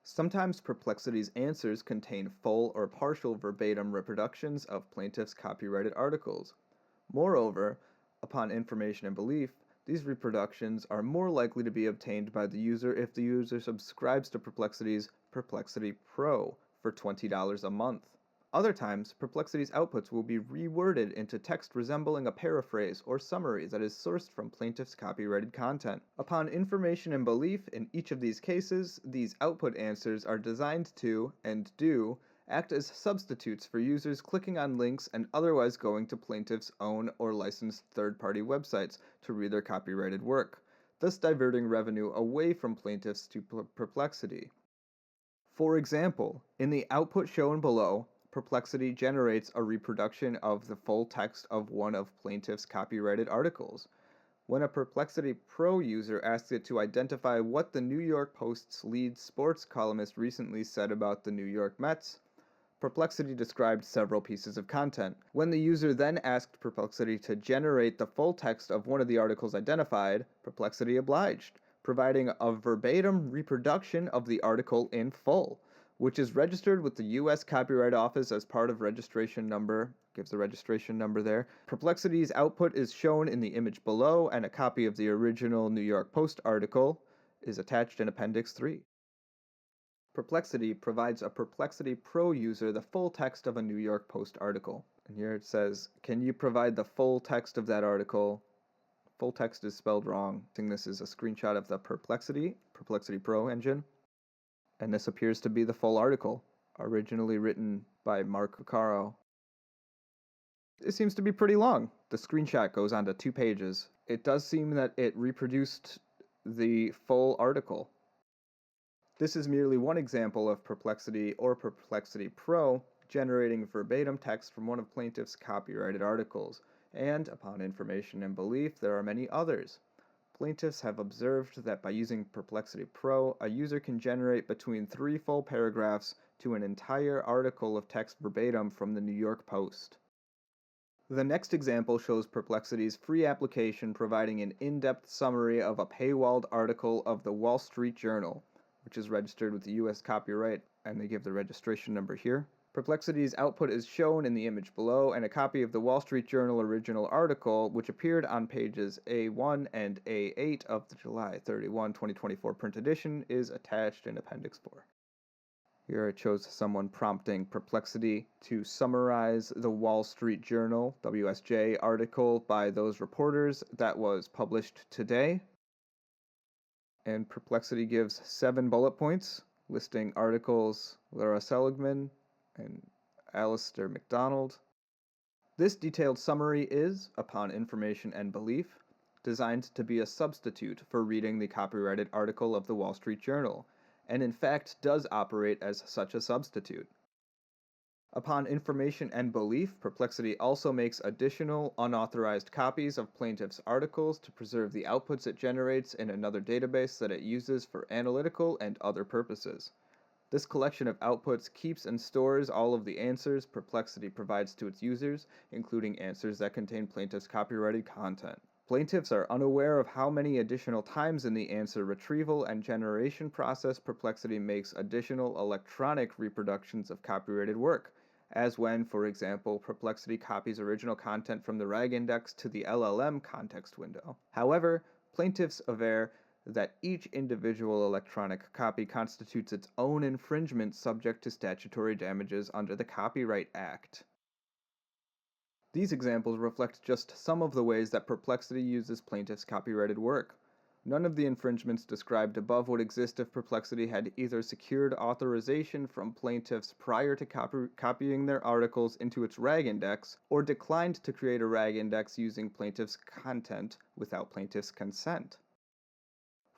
Sometimes Perplexity's answers contain full or partial verbatim reproductions of plaintiffs' copyrighted articles. Moreover, upon information and belief, these reproductions are more likely to be obtained by the user if the user subscribes to Perplexity's Perplexity Pro for $20 a month. Other times, Perplexity's outputs will be reworded into text resembling a paraphrase or summary that is sourced from plaintiff's copyrighted content. Upon information and belief in each of these cases, these output answers are designed to, and do, act as substitutes for users clicking on links and otherwise going to plaintiffs' own or licensed third-party websites to read their copyrighted work, thus diverting revenue away from plaintiffs to Perplexity. For example, in the output shown below, Perplexity generates a reproduction of the full text of one of plaintiff's copyrighted articles. When a Perplexity Pro user asks it to identify what the New York Post's lead sports columnist recently said about the New York Mets, Perplexity described several pieces of content. When the user then asked Perplexity to generate the full text of one of the articles identified, Perplexity obliged, providing a verbatim reproduction of the article in full, which is registered with the U.S. Copyright Office as part of registration number, gives the registration number there. Perplexity's output is shown in the image below, and a copy of the original New York Post article is attached in Appendix 3. Perplexity provides a Perplexity Pro user the full text of a New York Post article. And here it says, can you provide the full text of that article? Full text is spelled wrong. I think this is a screenshot of the Perplexity Pro engine. And this appears to be the full article, originally written by Mark Vaccaro. It seems to be pretty long. The screenshot goes on to 2 pages. It does seem that it reproduced the full article. This is merely one example of Perplexity or Perplexity Pro generating verbatim text from one of plaintiff's copyrighted articles, and, upon information and belief, there are many others. Plaintiffs have observed that by using Perplexity Pro, a user can generate between 3 full paragraphs to an entire article of text verbatim from the New York Post. The next example shows Perplexity's free application providing an in-depth summary of a paywalled article of the Wall Street Journal, which is registered with the U.S. Copyright, and they give the registration number here. Perplexity's output is shown in the image below, and a copy of the Wall Street Journal original article, which appeared on pages A1 and A8 of the July 31, 2024 print edition, is attached in Appendix 4. Here it shows someone prompting Perplexity to summarize the Wall Street Journal, WSJ, article by those reporters that was published today. And Perplexity gives 7 bullet points, listing articles Laura Seligman and Alistair MacDonald. This detailed summary is, upon information and belief, designed to be a substitute for reading the copyrighted article of the Wall Street Journal, and in fact does operate as such a substitute. Upon information and belief, Perplexity also makes additional unauthorized copies of plaintiff's articles to preserve the outputs it generates in another database that it uses for analytical and other purposes. This collection of outputs keeps and stores all of the answers Perplexity provides to its users, including answers that contain plaintiff's copyrighted content. Plaintiffs are unaware of how many additional times in the answer retrieval and generation process Perplexity makes additional electronic reproductions of copyrighted work, as when, for example, Perplexity copies original content from the RAG index to the LLM context window. However, plaintiffs aver that each individual electronic copy constitutes its own infringement subject to statutory damages under the Copyright Act. These examples reflect just some of the ways that Perplexity uses plaintiffs' copyrighted work. None of the infringements described above would exist if Perplexity had either secured authorization from plaintiffs prior to copying their articles into its RAG index, or declined to create a RAG index using plaintiffs' content without plaintiffs' consent.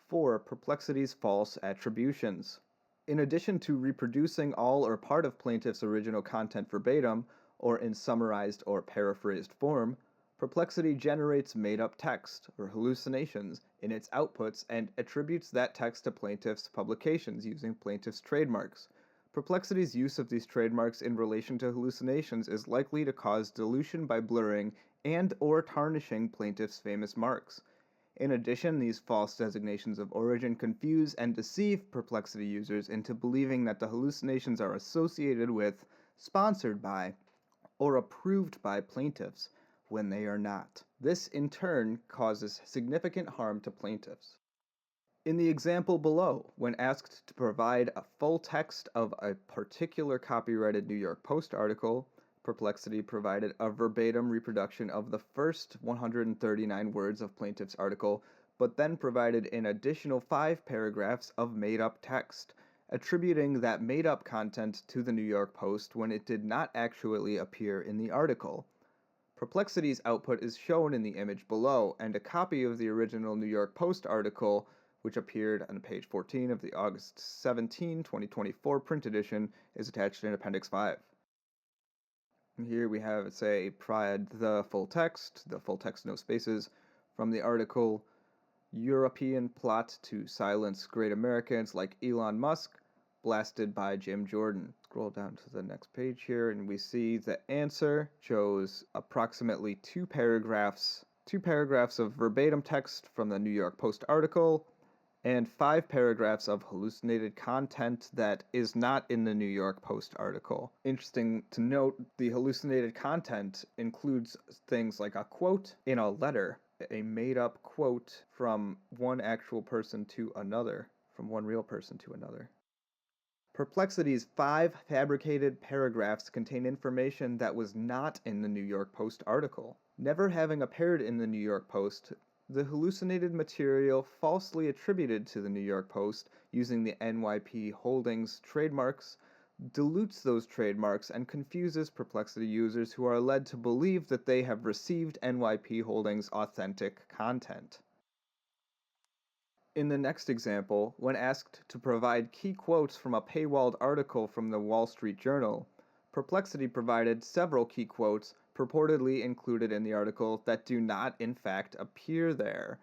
4. Perplexity's false attributions. In addition to reproducing all or part of plaintiff's original content verbatim, or in summarized or paraphrased form, Perplexity generates made-up text, or hallucinations, in its outputs and attributes that text to plaintiff's publications using plaintiff's trademarks. Perplexity's use of these trademarks in relation to hallucinations is likely to cause dilution by blurring and or tarnishing plaintiff's famous marks. In addition, these false designations of origin confuse and deceive Perplexity users into believing that the hallucinations are associated with, sponsored by, or approved by plaintiffs, when they are not. This, in turn, causes significant harm to plaintiffs. In the example below, when asked to provide a full text of a particular copyrighted New York Post article, Perplexity provided a verbatim reproduction of the first 139 words of plaintiff's article, but then provided an additional 5 paragraphs of made-up text, attributing that made-up content to the New York Post when it did not actually appear in the article. Perplexity's output is shown in the image below, and a copy of the original New York Post article, which appeared on page 14 of the August 17, 2024 print edition, is attached in Appendix 5. Here we have, provide the full text no spaces, from the article European Plot to Silence Great Americans Like Elon Musk, blasted by Jim Jordan. Scroll down to the next page here, and we see the answer shows approximately 2 paragraphs of verbatim text from the New York Post article, and 5 paragraphs of hallucinated content that is not in the New York Post article. Interesting to note, the hallucinated content includes things like a quote in a letter, a made-up quote from one actual person to another, from one real person to another. Perplexity's 5 fabricated paragraphs contain information that was not in the New York Post article. Never having appeared in the New York Post, the hallucinated material falsely attributed to the New York Post using the NYP Holdings trademarks dilutes those trademarks and confuses Perplexity users who are led to believe that they have received NYP Holdings' authentic content. In the next example, when asked to provide key quotes from a paywalled article from the Wall Street Journal, Perplexity provided several key quotes purportedly included in the article that do not, in fact, appear there.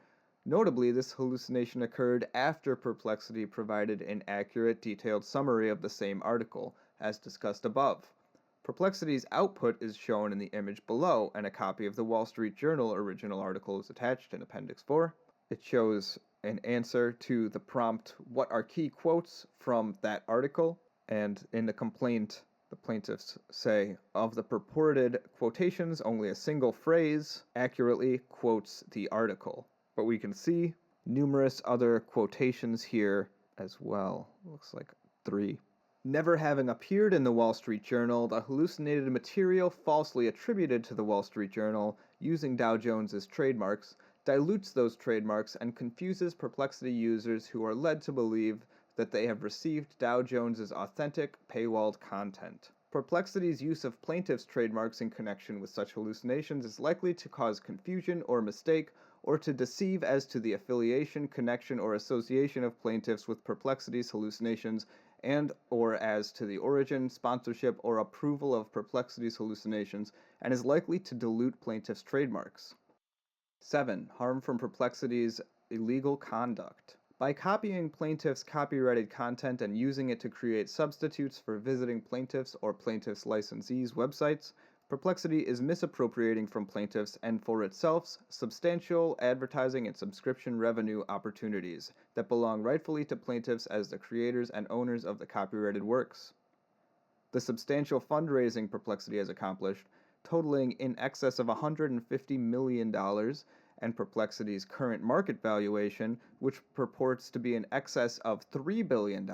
Notably, this hallucination occurred after Perplexity provided an accurate, detailed summary of the same article, as discussed above. Perplexity's output is shown in the image below, and a copy of the Wall Street Journal original article is attached in Appendix 4. It shows an answer to the prompt, "What are key quotes from that article?" And in the complaint, The plaintiffs say of the purported quotations, only a single phrase accurately quotes the article. But we can see numerous other quotations here as well. Looks like 3. Never having appeared in the Wall Street Journal, the hallucinated material falsely attributed to the Wall Street Journal using Dow Jones's trademarks dilutes those trademarks and confuses Perplexity users who are led to believe that they have received Dow Jones's authentic, paywalled content. Perplexity's use of plaintiffs' trademarks in connection with such hallucinations is likely to cause confusion or mistake, or to deceive as to the affiliation, connection, or association of plaintiffs with Perplexity's hallucinations, and or as to the origin, sponsorship, or approval of Perplexity's hallucinations, and is likely to dilute plaintiffs' trademarks. 7. Harm from Perplexity's illegal conduct. By copying plaintiffs' copyrighted content and using it to create substitutes for visiting plaintiffs' or plaintiffs' licensees' websites, Perplexity is misappropriating from plaintiffs and for itself substantial advertising and subscription revenue opportunities that belong rightfully to plaintiffs as the creators and owners of the copyrighted works. The substantial fundraising Perplexity has accomplished, totaling in excess of $150 million, and Perplexity's current market valuation, which purports to be in excess of $3 billion,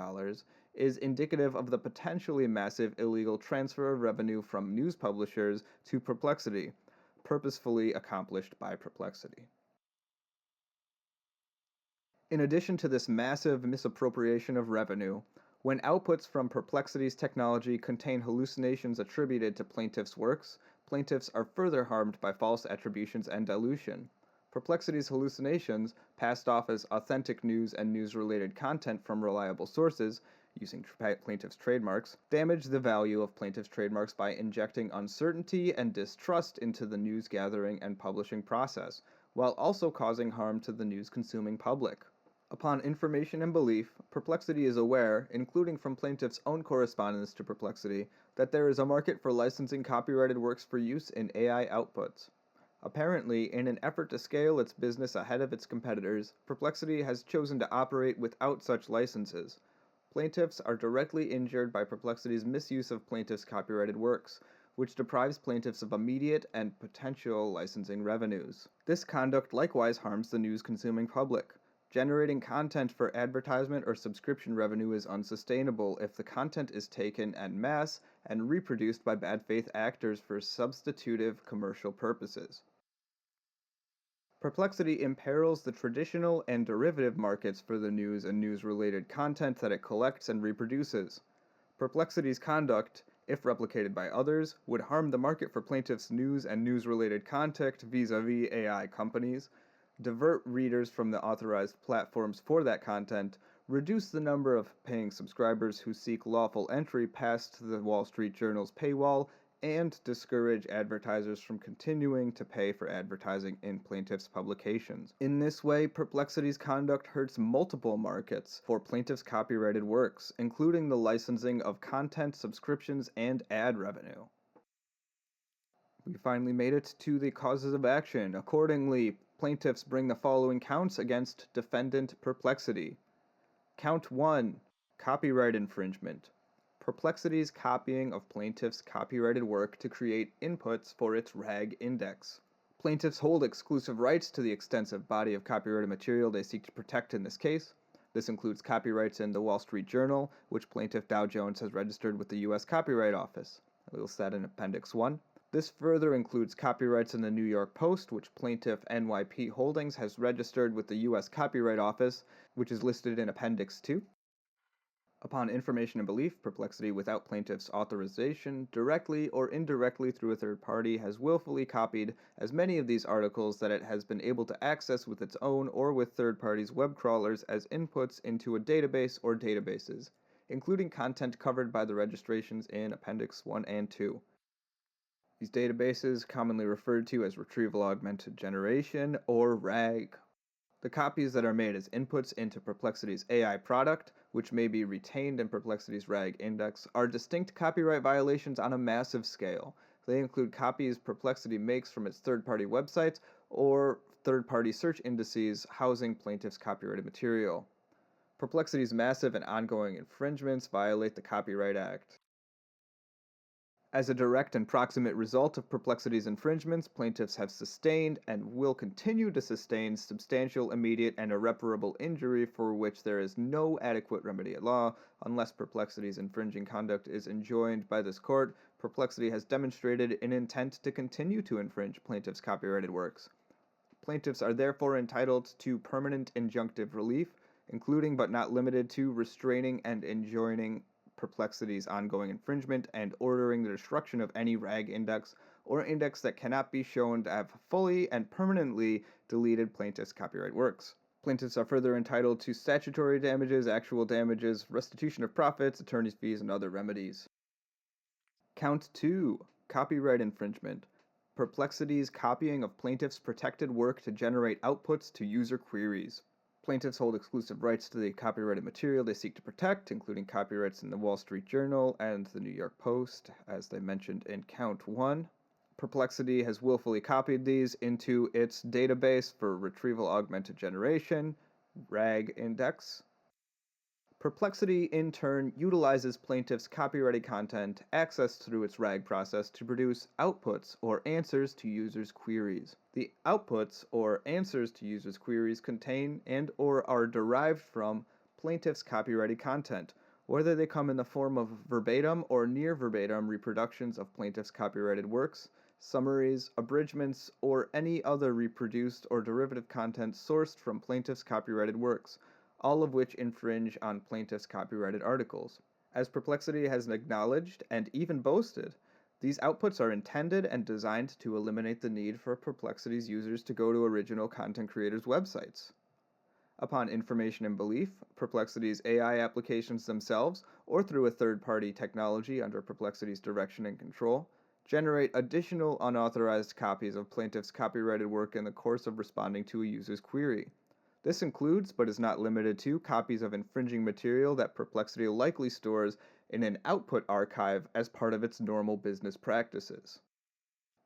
is indicative of the potentially massive illegal transfer of revenue from news publishers to Perplexity, purposefully accomplished by Perplexity. In addition to this massive misappropriation of revenue, when outputs from Perplexity's technology contain hallucinations attributed to plaintiffs' works, plaintiffs are further harmed by false attributions and dilution. Perplexity's hallucinations, passed off as authentic news and news-related content from reliable sources, using plaintiffs' trademarks, damage the value of plaintiffs' trademarks by injecting uncertainty and distrust into the news gathering and publishing process, while also causing harm to the news-consuming public. Upon information and belief, Perplexity is aware, including from plaintiffs' own correspondence to Perplexity, that there is a market for licensing copyrighted works for use in AI outputs. Apparently, in an effort to scale its business ahead of its competitors, Perplexity has chosen to operate without such licenses. Plaintiffs are directly injured by Perplexity's misuse of plaintiffs' copyrighted works, which deprives plaintiffs of immediate and potential licensing revenues. This conduct likewise harms the news-consuming public. Generating content for advertisement or subscription revenue is unsustainable if the content is taken en masse and reproduced by bad faith actors for substitutive commercial purposes. Perplexity imperils the traditional and derivative markets for the news and news-related content that it collects and reproduces. Perplexity's conduct, if replicated by others, would harm the market for plaintiffs' news and news-related content vis-a-vis AI companies, divert readers from the authorized platforms for that content, reduce the number of paying subscribers who seek lawful entry past the Wall Street Journal's paywall, and discourage advertisers from continuing to pay for advertising in plaintiffs' publications. In this way, Perplexity's conduct hurts multiple markets for plaintiffs' copyrighted works, including the licensing of content, subscriptions, and ad revenue. We finally made it to the causes of action. Accordingly, plaintiffs bring the following counts against defendant Perplexity. Count 1. Copyright infringement. Perplexity's copying of plaintiffs' copyrighted work to create inputs for its RAG index. Plaintiffs hold exclusive rights to the extensive body of copyrighted material they seek to protect in this case. This includes copyrights in the Wall Street Journal, which plaintiff Dow Jones has registered with the U.S. Copyright Office. We'll set in Appendix 1. This further includes copyrights in the New York Post, which plaintiff NYP Holdings has registered with the U.S. Copyright Office, which is listed in Appendix 2. Upon information and belief, Perplexity, without plaintiff's authorization, directly or indirectly through a third party, has willfully copied as many of these articles that it has been able to access with its own or with third parties' web crawlers as inputs into a database or databases, including content covered by the registrations in Appendix 1 and 2. These databases, commonly referred to as Retrieval Augmented Generation, or RAG. The copies that are made as inputs into Perplexity's AI product, which may be retained in Perplexity's RAG index, are distinct copyright violations on a massive scale. They include copies Perplexity makes from its third-party websites or third-party search indices housing plaintiffs' copyrighted material. Perplexity's massive and ongoing infringements violate the Copyright Act. As a direct and proximate result of Perplexity's infringements, plaintiffs have sustained and will continue to sustain substantial, immediate, and irreparable injury for which there is no adequate remedy at law. Unless Perplexity's infringing conduct is enjoined by this court, Perplexity has demonstrated an intent to continue to infringe plaintiffs' copyrighted works. Plaintiffs are therefore entitled to permanent injunctive relief, including but not limited to restraining and enjoining Perplexity's ongoing infringement and ordering the destruction of any RAG index or index that cannot be shown to have fully and permanently deleted plaintiffs' copyright works. Plaintiffs are further entitled to statutory damages, actual damages, restitution of profits, attorney's fees, and other remedies. Count 2. Copyright infringement. Perplexity's copying of plaintiffs' protected work to generate outputs to user queries. Plaintiffs hold exclusive rights to the copyrighted material they seek to protect, including copyrights in the Wall Street Journal and the New York Post, as they mentioned in Count 1. Perplexity has willfully copied these into its database for retrieval augmented generation, RAG index. Perplexity, in turn, utilizes plaintiffs' copyrighted content accessed through its RAG process to produce outputs or answers to users' queries. The outputs or answers to users' queries contain and or are derived from plaintiffs' copyrighted content, whether they come in the form of verbatim or near verbatim reproductions of plaintiffs' copyrighted works, summaries, abridgments, or any other reproduced or derivative content sourced from plaintiffs' copyrighted works, all of which infringe on plaintiffs' copyrighted articles. As Perplexity has acknowledged and even boasted, these outputs are intended and designed to eliminate the need for Perplexity's users to go to original content creators' websites. Upon information and belief, Perplexity's AI applications themselves, or through a third-party technology under Perplexity's direction and control, generate additional unauthorized copies of plaintiffs' copyrighted work in the course of responding to a user's query. This includes, but is not limited to, copies of infringing material that Perplexity likely stores in an output archive as part of its normal business practices.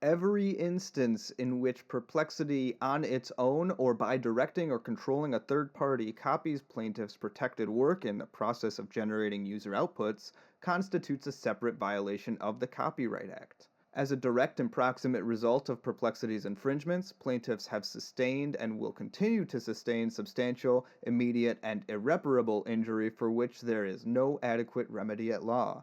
Every instance in which Perplexity, on its own or by directing or controlling a third party, copies plaintiffs' protected work in the process of generating user outputs, constitutes a separate violation of the Copyright Act. As a direct and proximate result of Perplexity's infringements, plaintiffs have sustained and will continue to sustain substantial, immediate, and irreparable injury for which there is no adequate remedy at law.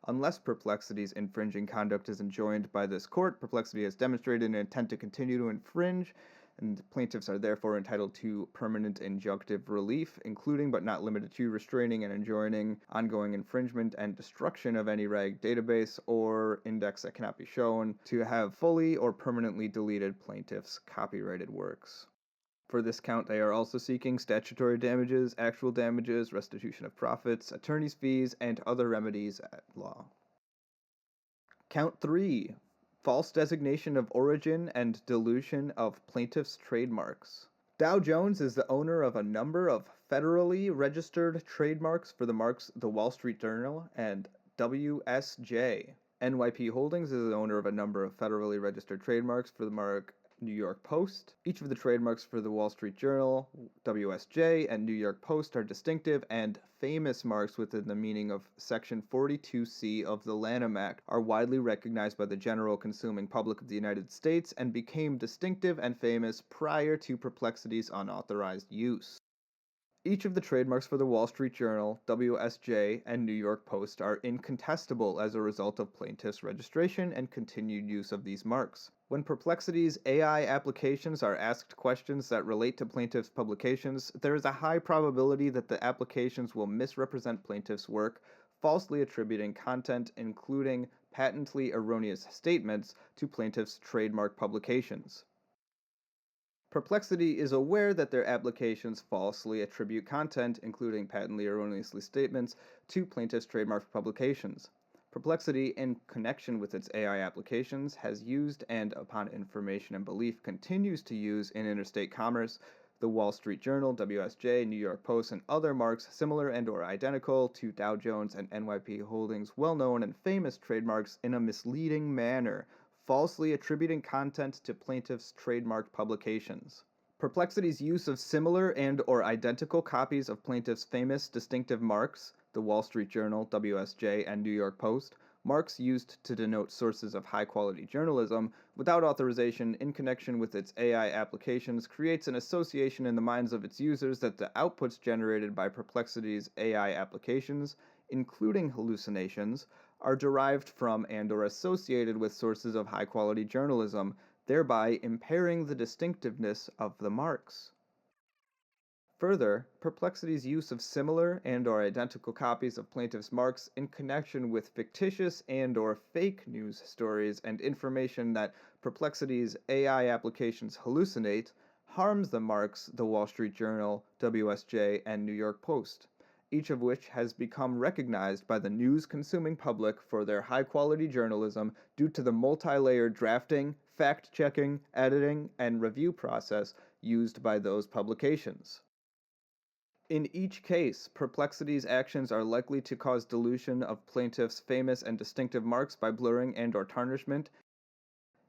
Unless Perplexity's infringing conduct is enjoined by this court, Perplexity has demonstrated an intent to continue to infringe, and plaintiffs are therefore entitled to permanent injunctive relief, including but not limited to restraining and enjoining ongoing infringement and destruction of any RAG database or index that cannot be shown to have fully or permanently deleted plaintiffs' copyrighted works. For this count, they are also seeking statutory damages, actual damages, restitution of profits, attorney's fees, and other remedies at law. Count 3. False designation of origin and dilution of plaintiffs' trademarks. Dow Jones is the owner of a number of federally registered trademarks for the marks The Wall Street Journal and WSJ. NYP Holdings is the owner of a number of federally registered trademarks for the mark New York Post. Each of the trademarks for the Wall Street Journal, WSJ, and New York Post are distinctive and famous marks within the meaning of Section 42C of the Lanham Act, are widely recognized by the general consuming public of the United States, and became distinctive and famous prior to Perplexity's unauthorized use. Each of the trademarks for the Wall Street Journal, WSJ, and New York Post are incontestable as a result of plaintiffs' registration and continued use of these marks. When Perplexity's AI applications are asked questions that relate to plaintiffs' publications, there is a high probability that the applications will misrepresent plaintiffs' work, falsely attributing content, including patently erroneous statements, to plaintiffs' trademark publications. Perplexity is aware that their applications falsely attribute content, including patently erroneously statements, to plaintiffs' trademark publications. Perplexity, in connection with its AI applications, has used and, upon information and belief, continues to use in interstate commerce the Wall Street Journal, WSJ, New York Post, and other marks similar and or identical to Dow Jones and NYP Holdings' well-known and famous trademarks in a misleading manner, falsely attributing content to plaintiffs' trademark publications. Perplexity's use of similar and or identical copies of plaintiffs' famous distinctive marks, the Wall Street Journal, WSJ, and New York Post, marks used to denote sources of high-quality journalism without authorization in connection with its AI applications creates an association in the minds of its users that the outputs generated by Perplexity's AI applications, including hallucinations, are derived from and or associated with sources of high-quality journalism, thereby impairing the distinctiveness of the marks. Further, Perplexity's use of similar and or identical copies of plaintiffs' marks in connection with fictitious and or fake news stories and information that Perplexity's AI applications hallucinate harms the marks The Wall Street Journal, WSJ, and New York Post, each of which has become recognized by the news-consuming public for their high-quality journalism due to the multi-layered drafting, fact-checking, editing, and review process used by those publications. In each case, Perplexity's actions are likely to cause dilution of plaintiffs' famous and distinctive marks by blurring and or tarnishment.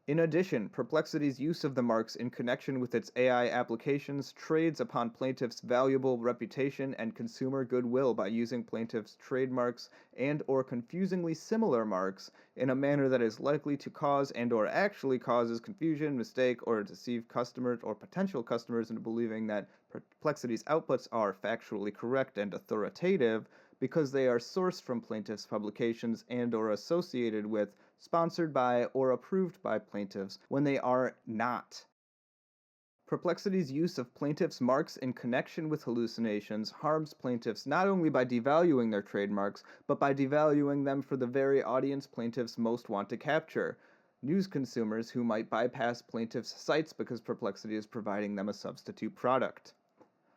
In addition, Perplexity's use of the marks in connection with its AI applications trades upon plaintiffs' valuable reputation and consumer goodwill by using plaintiffs' trademarks and or confusingly similar marks in a manner that is likely to cause and or actually causes confusion, mistake, or deceive customers or potential customers into believing that Perplexity's outputs are factually correct and authoritative because they are sourced from plaintiffs' publications and or associated with, sponsored by, or approved by plaintiffs when they are not. Perplexity's use of plaintiffs' marks in connection with hallucinations harms plaintiffs not only by devaluing their trademarks, but by devaluing them for the very audience plaintiffs most want to capture: news consumers who might bypass plaintiffs' sites because Perplexity is providing them a substitute product.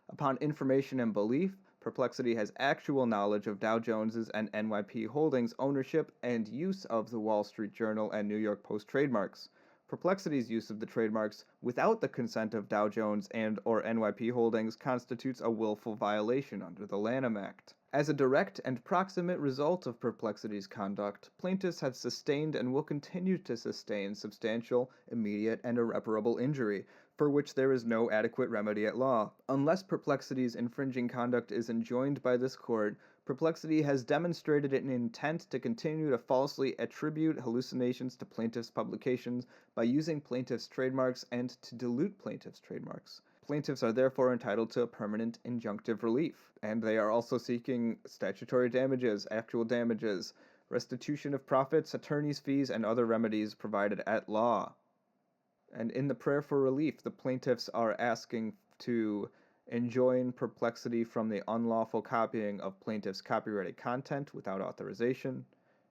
Upon information and belief, Perplexity has actual knowledge of Dow Jones's and NYP Holdings' ownership and use of the Wall Street Journal and New York Post trademarks. Perplexity's use of the trademarks without the consent of Dow Jones and or NYP Holdings constitutes a willful violation under the Lanham Act. As a direct and proximate result of Perplexity's conduct, plaintiffs have sustained and will continue to sustain substantial, immediate, and irreparable injury, for which there is no adequate remedy at law. Unless Perplexity's infringing conduct is enjoined by this court, Perplexity has demonstrated an intent to continue to falsely attribute hallucinations to plaintiffs' publications by using plaintiffs' trademarks and to dilute plaintiffs' trademarks. Plaintiffs are therefore entitled to a permanent injunctive relief, and they are also seeking statutory damages, actual damages, restitution of profits, attorney's fees, and other remedies provided at law. And in the prayer for relief, the plaintiffs are asking to enjoin Perplexity from the unlawful copying of plaintiffs' copyrighted content without authorization,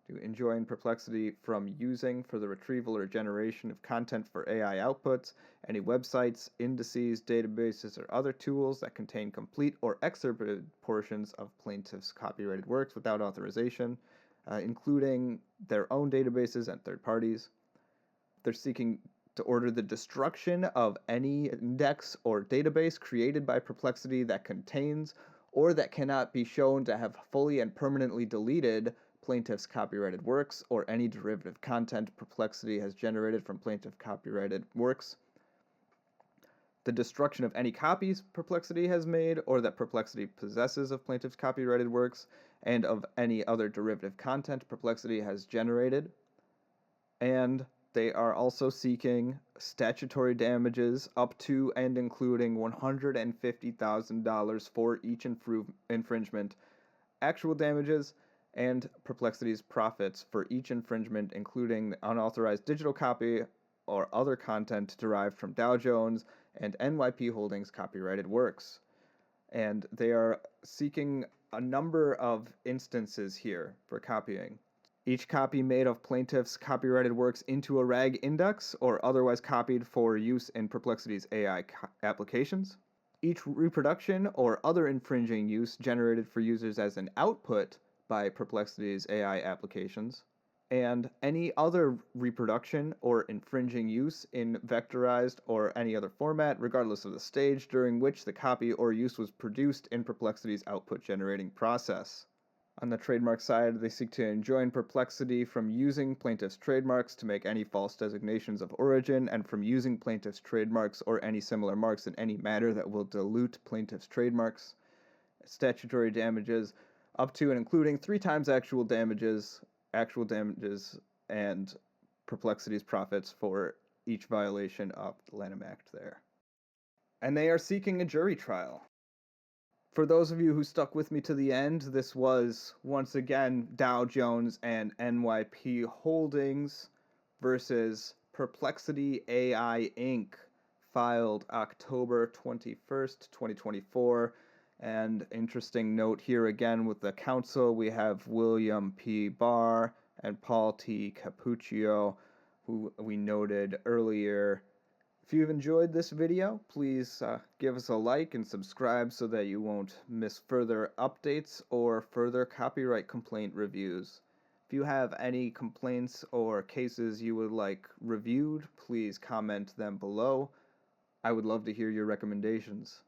to enjoin Perplexity from using for the retrieval or generation of content for AI outputs any websites, indices, databases, or other tools that contain complete or excerpted portions of plaintiffs' copyrighted works without authorization, including their own databases and third parties. They're seeking to order the destruction of any index or database created by Perplexity that contains or that cannot be shown to have fully and permanently deleted plaintiff's copyrighted works or any derivative content Perplexity has generated from plaintiff copyrighted works. The destruction of any copies Perplexity has made or that Perplexity possesses of plaintiff's copyrighted works and of any other derivative content Perplexity has generated. And they are also seeking statutory damages up to and including $150,000 for each infringement, actual damages, and Perplexity's profits for each infringement, including the unauthorized digital copy or other content derived from Dow Jones and NYP Holdings copyrighted works. And they are seeking a number of instances here for copying. Each copy made of plaintiff's copyrighted works into a RAG index or otherwise copied for use in Perplexity's AI applications. Each reproduction or other infringing use generated for users as an output by Perplexity's AI applications. And any other reproduction or infringing use in vectorized or any other format, regardless of the stage during which the copy or use was produced in Perplexity's output generating process. On the trademark side, they seek to enjoin Perplexity from using plaintiff's trademarks to make any false designations of origin and from using plaintiff's trademarks or any similar marks in any manner that will dilute plaintiff's trademarks. Statutory damages up to and including 3 times actual damages actual damages and Perplexity's profits for each violation of the Lanham Act there. And they are seeking a jury trial. For those of you who stuck with me to the end, this was once again Dow Jones and NYP Holdings versus Perplexity AI Inc., filed October 21st, 2024. And interesting note here again with the counsel, we have William P. Barr and Paul T. Capuccio, who we noted earlier. If you've enjoyed this video, please give us a like and subscribe so that you won't miss further updates or further copyright complaint reviews. If you have any complaints or cases you would like reviewed, please comment them below. I would love to hear your recommendations.